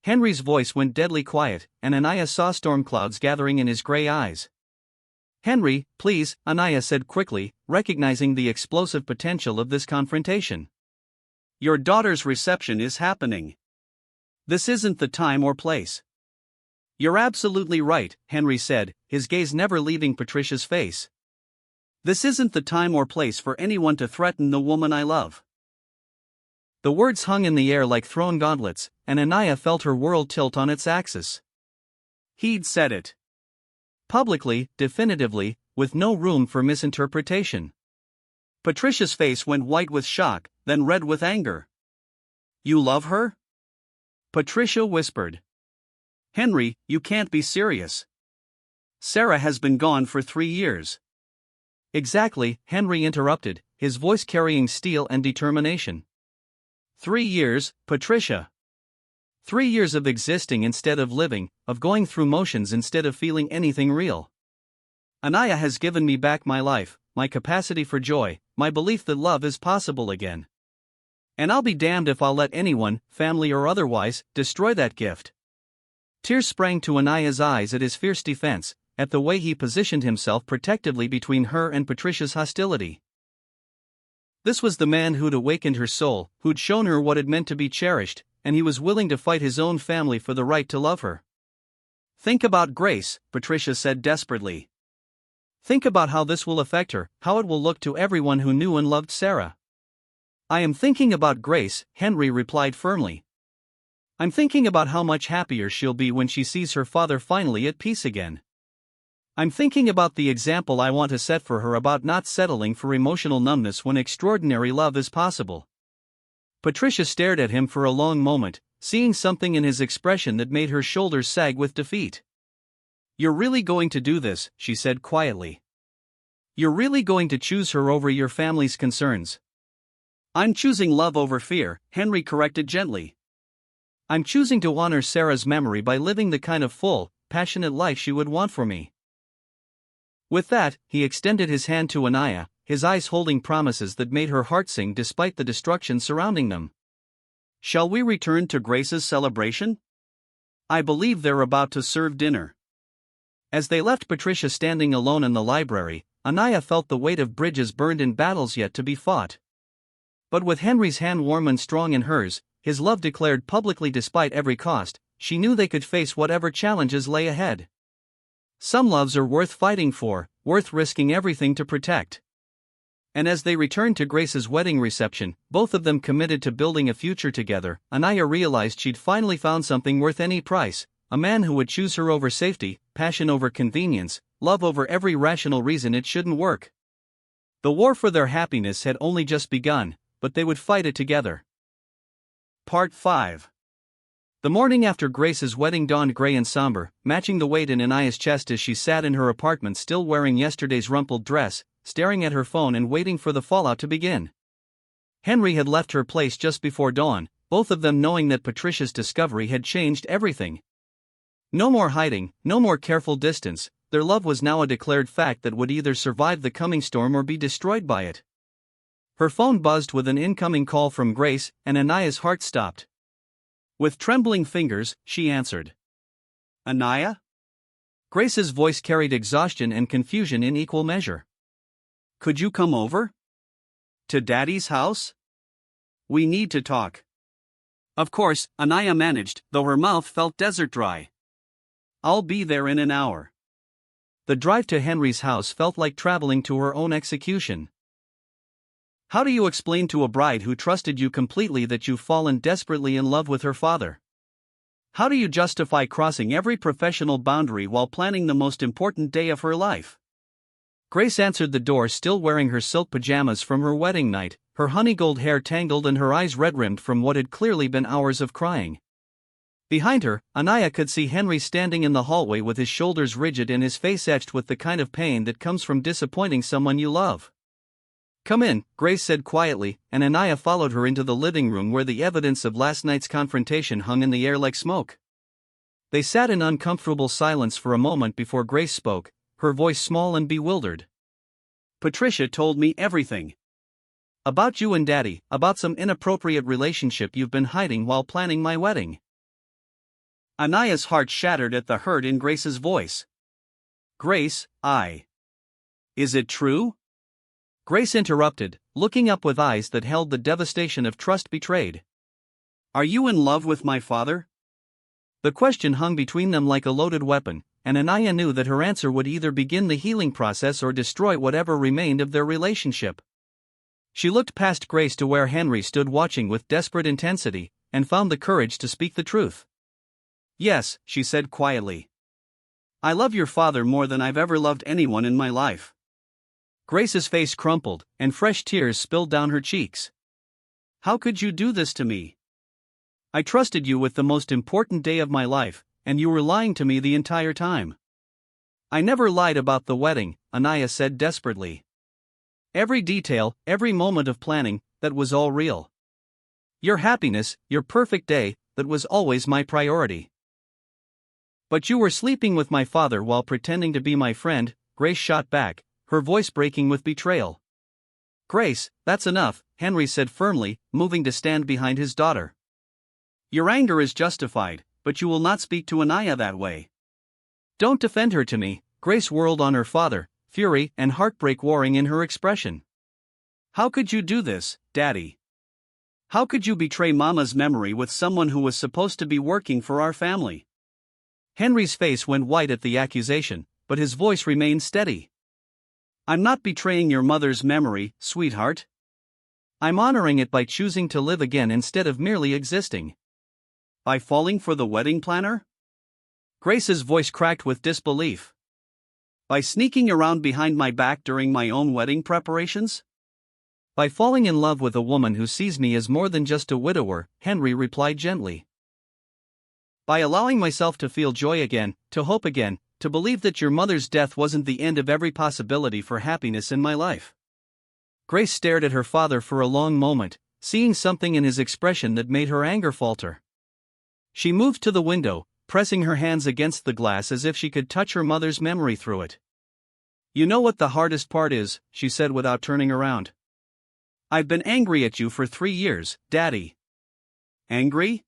Henry's voice went deadly quiet, and Anaya saw storm clouds gathering in his gray eyes. Henry, please, Anaya said quickly, recognizing the explosive potential of this confrontation.
Your daughter's reception is happening. This isn't the time or place.
You're absolutely right, Henry said, his gaze never leaving Patricia's face.
This isn't the time or place for anyone to threaten the woman I love.
The words hung in the air like thrown gauntlets, and Anaya felt her world tilt on its axis.
He'd said it.
Publicly, definitively, with no room for misinterpretation.
Patricia's face went white with shock, then red with anger. You love her?
Patricia whispered.
Henry, you can't be serious. Sarah has been gone for 3 years.
Exactly, Henry interrupted, his voice carrying steel and determination. 3 years, Patricia. 3 years of existing instead of living, of going through motions instead of feeling anything real. Anaya has given me back my life, my capacity for joy, my belief that love is possible again. And I'll be damned if I'll let anyone, family or otherwise, destroy that gift. Tears sprang to Anaya's eyes at his fierce defense, at the way he positioned himself protectively between her and Patricia's hostility. This was the man who'd awakened her soul, who'd shown her what it meant to be cherished, and he was willing to fight his own family for the right to love her. Think about Grace, Patricia said desperately. Think about how this will affect her, how it will look to everyone who knew and loved Sarah. I am thinking about Grace, Henry replied firmly. I'm thinking about how much happier she'll be when she sees her father finally at peace again. I'm thinking about the example I want to set for her about not settling for emotional numbness when extraordinary love is possible. Patricia stared at him for a long moment, seeing something in his expression that made her shoulders sag with defeat.
"You're really going to do this," she said quietly.
"You're really going to choose her over your family's concerns."
"I'm choosing love over fear," Henry corrected gently.
"I'm choosing to honor Sarah's memory by living the kind of full, passionate life she would want for me." With that, he extended his hand to Anaya, his eyes holding promises that made her heart sing despite the destruction surrounding them.
"Shall we return to Grace's celebration? I believe they're about to serve dinner."
As they left Patricia standing alone in the library, Anaya felt the weight of bridges burned in battles yet to be fought. But with Henry's hand warm and strong in hers, his love declared publicly despite every cost, she knew they could face whatever challenges lay ahead. Some loves are worth fighting for, worth risking everything to protect. And as they returned to Grace's wedding reception, both of them committed to building a future together, Anaya realized she'd finally found something worth any price, a man who would choose her over safety, passion over convenience, love over every rational reason it shouldn't work. The war for their happiness had only just begun, but they would fight it together.
Part 5.
The morning after Grace's wedding dawned gray and somber, matching the weight in Anaya's chest as she sat in her apartment still wearing yesterday's rumpled dress, staring at her phone and waiting for the fallout to begin. Henry had left her place just before dawn, both of them knowing that Patricia's discovery had changed everything. No more hiding, no more careful distance, their love was now a declared fact that would either survive the coming storm or be destroyed by it. Her phone buzzed with an incoming call from Grace, and Anaya's heart stopped. With trembling fingers, she answered.
"Anaya?"
Grace's voice carried exhaustion and confusion in equal measure.
"Could you come over? To Daddy's house? We need to talk." Of course, Anaya managed, though her mouth felt desert dry. "I'll be there in an hour."
The drive to Henry's house felt like traveling to her own execution. How do you explain to a bride who trusted you completely that you've fallen desperately in love with her father? How do you justify crossing every professional boundary while planning the most important day of her life? Grace answered the door still wearing her silk pajamas from her wedding night, her honey-gold hair tangled and her eyes red-rimmed from what had clearly been hours of crying. Behind her, Anaya could see Henry standing in the hallway with his shoulders rigid and his face etched with the kind of pain that comes from disappointing someone you love. "Come in," Grace said quietly, and Anaya followed her into the living room where the evidence of last night's confrontation hung in the air like smoke. They sat in uncomfortable silence for a moment before Grace spoke, her voice small and bewildered.
"Patricia told me everything.
About you and Daddy, about some inappropriate relationship you've been hiding while planning my wedding."
Anaya's heart shattered at the hurt in Grace's voice. "Grace, Is it true?"
Grace interrupted, looking up with eyes that held the devastation of trust betrayed.
"Are you in love with my father?"
The question hung between them like a loaded weapon, and Anaya knew that her answer would either begin the healing process or destroy whatever remained of their relationship. She looked past Grace to where Henry stood watching with desperate intensity, and found the courage to speak the truth.
"Yes," she said quietly. "I love your father more than I've ever loved anyone in my life."
Grace's face crumpled, and fresh tears spilled down her cheeks.
"How could you do this to me?
I trusted you with the most important day of my life, and you were lying to me the entire time." "I never lied about the wedding," Anaya said desperately. "Every detail, every moment of planning, that was all real. Your happiness, your perfect day, that was always my priority." "But you were sleeping with my father while pretending to be my friend," Grace shot back, her voice breaking with betrayal. "Grace, that's enough," Henry said firmly, moving to stand behind his daughter.
"Your anger is justified, but you will not speak to Anaya that way."
"Don't defend her to me," Grace whirled on her father, fury and heartbreak warring in her expression.
"How could you do this, Daddy? How could you betray Mama's memory with someone who was supposed to be working for our family?"
Henry's face went white at the accusation, but his voice remained steady.
"I'm not betraying your mother's memory, sweetheart.
I'm honoring it by choosing to live again instead of merely existing."
"By falling for the wedding planner?"
Grace's voice cracked with disbelief.
"By sneaking around behind my back during my own wedding preparations?"
"By falling in love with a woman who sees me as more than just a widower," Henry replied gently. By allowing myself to feel joy again, to hope again, to believe that your mother's death wasn't the end of every possibility for happiness in my life." Grace stared at her father for a long moment, seeing something in his expression that made her anger falter. She moved to the window, pressing her hands against the glass as if she could touch her mother's memory through it. "You know what the hardest part is," she said without turning around. "I've been angry at you for 3 years, Daddy." "Angry?"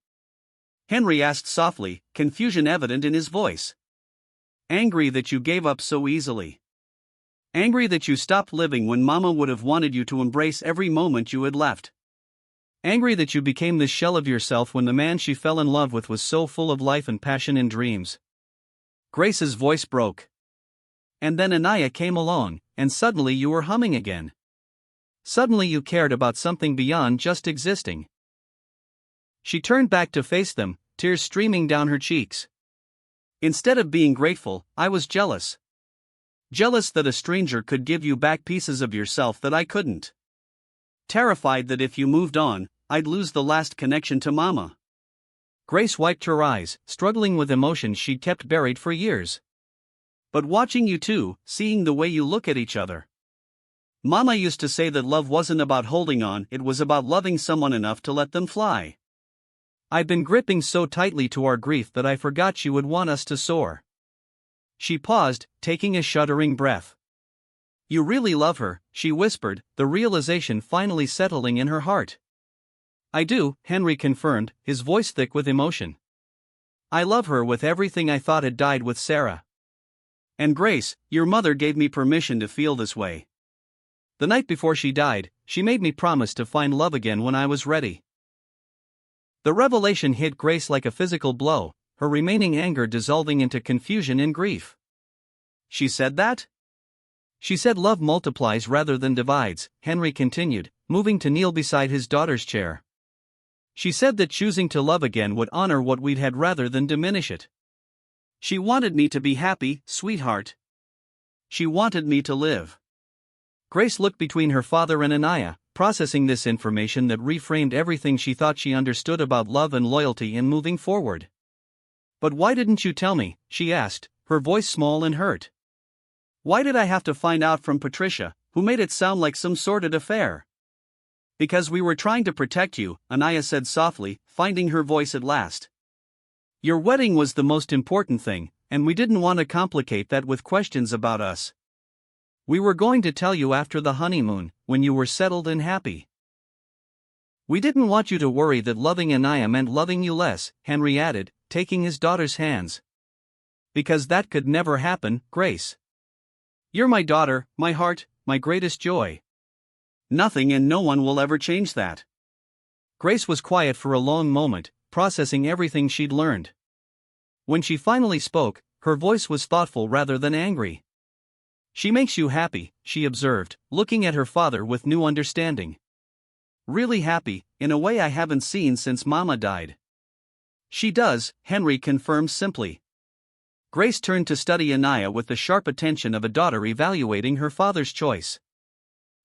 Henry asked softly, confusion evident in his voice. "Angry that you gave up so easily. Angry that you stopped living when Mama would have wanted you to embrace every moment you had left. Angry that you became the shell of yourself when the man she fell in love with was so full of life and passion and dreams." Grace's voice broke. "And then Anaya came along, and suddenly you were humming again. Suddenly you cared about something beyond just existing." She turned back to face them, tears streaming down her cheeks. "Instead of being grateful, I was jealous. Jealous that a stranger could give you back pieces of yourself that I couldn't. Terrified that if you moved on, I'd lose the last connection to Mama." Grace wiped her eyes, struggling with emotions she'd kept buried for years. "But watching you two, seeing the way you look at each other. Mama used to say that love wasn't about holding on, it was about loving someone enough to let them fly. I've been gripping so tightly to our grief that I forgot she would want us to soar." She paused, taking a shuddering breath. "You really love her," she whispered, the realization finally settling in her heart. "I do," Henry confirmed, his voice thick with emotion. "I love her with everything I thought had died with Sarah. And Grace, your mother gave me permission to feel this way. The night before she died, she made me promise to find love again when I was ready." The revelation hit Grace like a physical blow, her remaining anger dissolving into confusion and grief. "She said that?" "She said love multiplies rather than divides," Henry continued, moving to kneel beside his daughter's chair. "She said that choosing to love again would honor what we'd had rather than diminish it. She wanted me to be happy, sweetheart. She wanted me to live." Grace looked between her father and Anaya, processing this information that reframed everything she thought she understood about love and loyalty in moving forward. "But why didn't you tell me?" she asked, her voice small and hurt. "Why did I have to find out from Patricia, who made it sound like some sordid affair?" "Because we were trying to protect you," Anaya said softly, finding her voice at last. "Your wedding was the most important thing, and we didn't want to complicate that with questions about us. We were going to tell you after the honeymoon, when you were settled and happy. We didn't want you to worry that loving Anaya meant loving you less," Henry added, taking his daughter's hands. "Because that could never happen, Grace. You're my daughter, my heart, my greatest joy. Nothing and no one will ever change that." Grace was quiet for a long moment, processing everything she'd learned. When she finally spoke, her voice was thoughtful rather than angry. "She makes you happy," she observed, looking at her father with new understanding. "Really happy, in a way I haven't seen since Mama died." "She does," Henry confirmed simply. Grace turned to study Anaya with the sharp attention of a daughter evaluating her father's choice.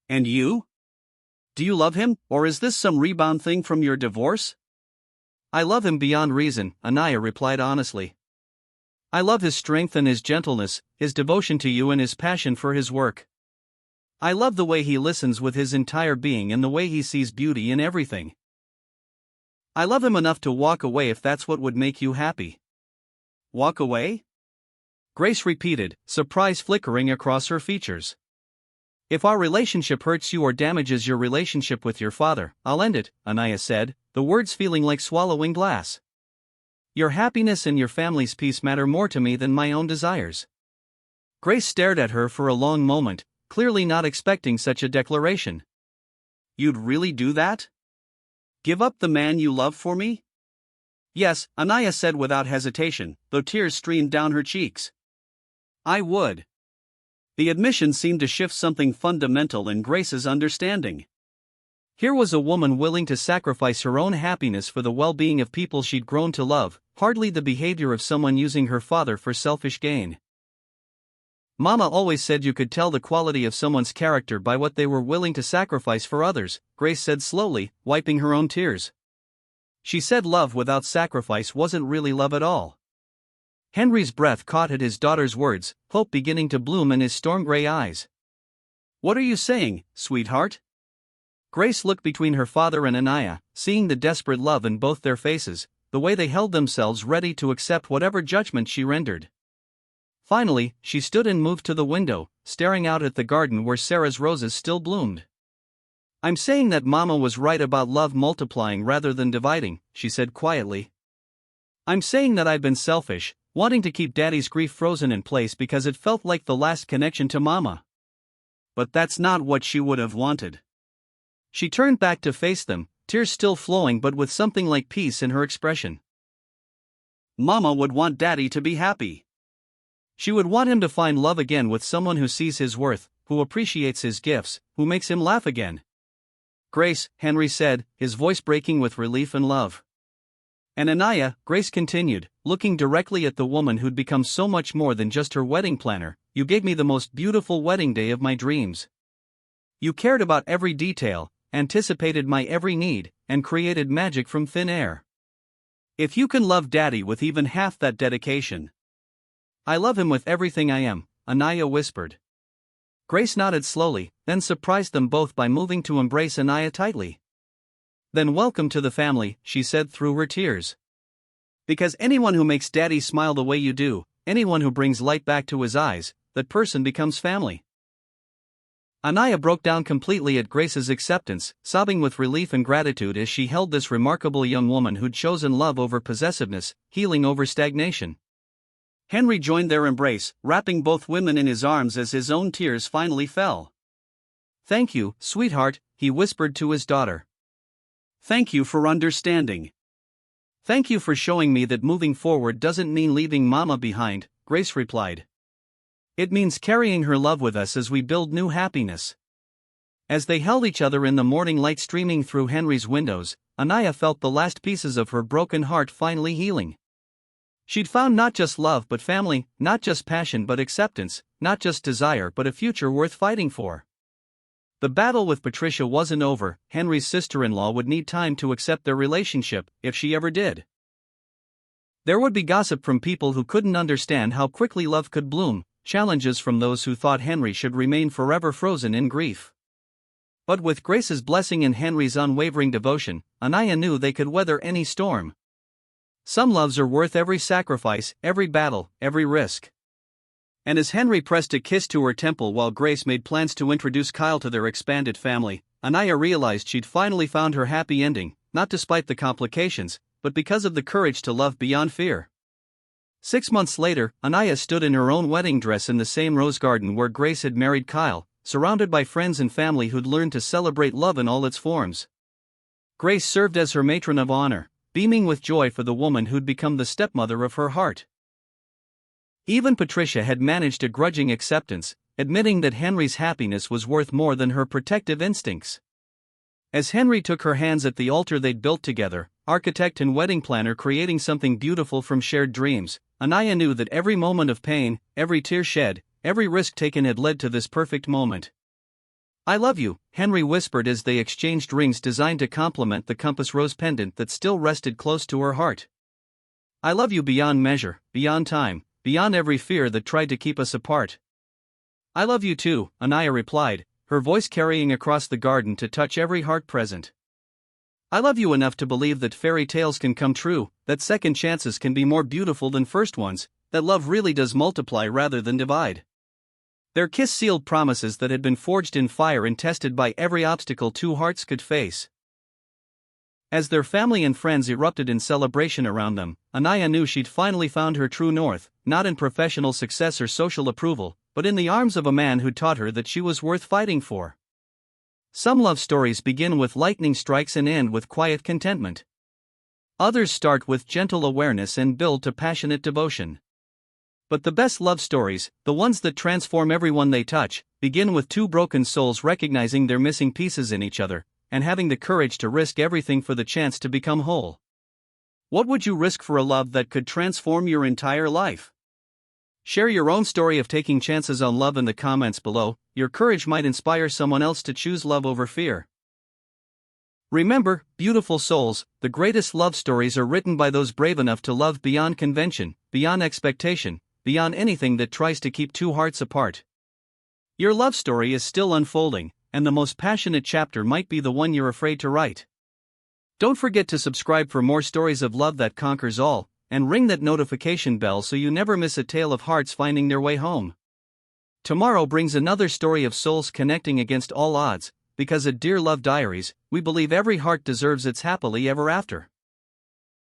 "And you? Do you love him, or is this some rebound thing from your divorce?" "I love him beyond reason," Anaya replied honestly. "I love his strength and his gentleness, his devotion to you and his passion for his work. I love the way he listens with his entire being and the way he sees beauty in everything. I love him enough to walk away if that's what would make you happy." "Walk away?" Grace repeated, surprise flickering across her features. "If our relationship hurts you or damages your relationship with your father, I'll end it," Anaya said, the words feeling like swallowing glass. "Your happiness and your family's peace matter more to me than my own desires." Grace stared at her for a long moment, clearly not expecting such a declaration. "You'd really do that? Give up the man you love for me?" "Yes," Anaya said without hesitation, though tears streamed down her cheeks. "I would." The admission seemed to shift something fundamental in Grace's understanding. Here was a woman willing to sacrifice her own happiness for the well-being of people she'd grown to love, hardly the behavior of someone using her father for selfish gain. "Mama always said you could tell the quality of someone's character by what they were willing to sacrifice for others," Grace said slowly, wiping her own tears.
She said love without sacrifice wasn't really love at all. Henry's breath caught at his daughter's words, hope beginning to bloom in his storm-gray eyes. "What are you saying, sweetheart?" Grace looked between her father and Anaya, seeing the desperate love in both their faces, the way they held themselves ready to accept whatever judgment she rendered. Finally, she stood and moved to the window, staring out at the garden where Sarah's roses still bloomed. "I'm saying that Mama was right about love multiplying rather than dividing," she said quietly. "I'm saying that I've been selfish, wanting to keep Daddy's grief frozen in place because it felt like the last connection to Mama. But that's not what she would have wanted." She turned back to face them, tears still flowing but with something like peace in her expression. "Mama would want Daddy to be happy. She would want him to find love again with someone who sees his worth, who appreciates his gifts, who makes him laugh again." "Grace," Henry said, his voice breaking with relief and love. "And Anaya," Grace continued, looking directly at the woman who'd become so much more than just her wedding planner, "you gave me the most beautiful wedding day of my dreams. You cared about every detail, anticipated my every need, and created magic from thin air. If you can love Daddy with even half that dedication." "I love him with everything I am," Anaya whispered. Grace nodded slowly, then surprised them both by moving to embrace Anaya tightly. "Then welcome to the family," she said through her tears. "Because anyone who makes Daddy smile the way you do, anyone who brings light back to his eyes, that person becomes family." Anaya broke down completely at Grace's acceptance, sobbing with relief and gratitude as she held this remarkable young woman who'd chosen love over possessiveness, healing over stagnation. Henry joined their embrace, wrapping both women in his arms as his own tears finally fell. "Thank you, sweetheart," he whispered to his daughter. "Thank you for understanding. Thank you for showing me that moving forward doesn't mean leaving Mama behind," Grace replied. "It means carrying her love with us as we build new happiness." As they held each other in the morning light streaming through Henry's windows, Anaya felt the last pieces of her broken heart finally healing. She'd found not just love but family, not just passion but acceptance, not just desire but a future worth fighting for. The battle with Patricia wasn't over. Henry's sister-in-law would need time to accept their relationship, if she ever did. There would be gossip from people who couldn't understand how quickly love could bloom, challenges from those who thought Henry should remain forever frozen in grief. But with Grace's blessing and Henry's unwavering devotion, Anaya knew they could weather any storm. Some loves are worth every sacrifice, every battle, every risk. And as Henry pressed a kiss to her temple while Grace made plans to introduce Kyle to their expanded family, Anaya realized she'd finally found her happy ending, not despite the complications, but because of the courage to love beyond fear. 6 months later, Anaya stood in her own wedding dress in the same rose garden where Grace had married Kyle, surrounded by friends and family who'd learned to celebrate love in all its forms. Grace served as her matron of honor, beaming with joy for the woman who'd become the stepmother of her heart. Even Patricia had managed a grudging acceptance, admitting that Henry's happiness was worth more than her protective instincts. As Henry took her hands at the altar they'd built together, architect and wedding planner creating something beautiful from shared dreams, Anaya knew that every moment of pain, every tear shed, every risk taken had led to this perfect moment. "I love you," Henry whispered as they exchanged rings designed to complement the compass rose pendant that still rested close to her heart. "I love you beyond measure, beyond time, beyond every fear that tried to keep us apart." "I love you too," Anaya replied, her voice carrying across the garden to touch every heart present. "I love you enough to believe that fairy tales can come true, that second chances can be more beautiful than first ones, that love really does multiply rather than divide." Their kiss sealed promises that had been forged in fire and tested by every obstacle two hearts could face. As their family and friends erupted in celebration around them, Anaya knew she'd finally found her true north, not in professional success or social approval, but in the arms of a man who taught her that she was worth fighting for. Some love stories begin with lightning strikes and end with quiet contentment. Others start with gentle awareness and build to passionate devotion. But the best love stories, the ones that transform everyone they touch, begin with two broken souls recognizing their missing pieces in each other, and having the courage to risk everything for the chance to become whole. What would you risk for a love that could transform your entire life? Share your own story of taking chances on love in the comments below. Your courage might inspire someone else to choose love over fear.
Remember, beautiful souls, the greatest love stories are written by those brave enough to love beyond convention, beyond expectation, beyond anything that tries to keep two hearts apart. Your love story is still unfolding, and the most passionate chapter might be the one you're afraid to write. Don't forget to subscribe for more stories of love that conquers all, and ring that notification bell so you never miss a tale of hearts finding their way home. Tomorrow brings another story of souls connecting against all odds, because at Dear Love Diaries, we believe every heart deserves its happily ever after.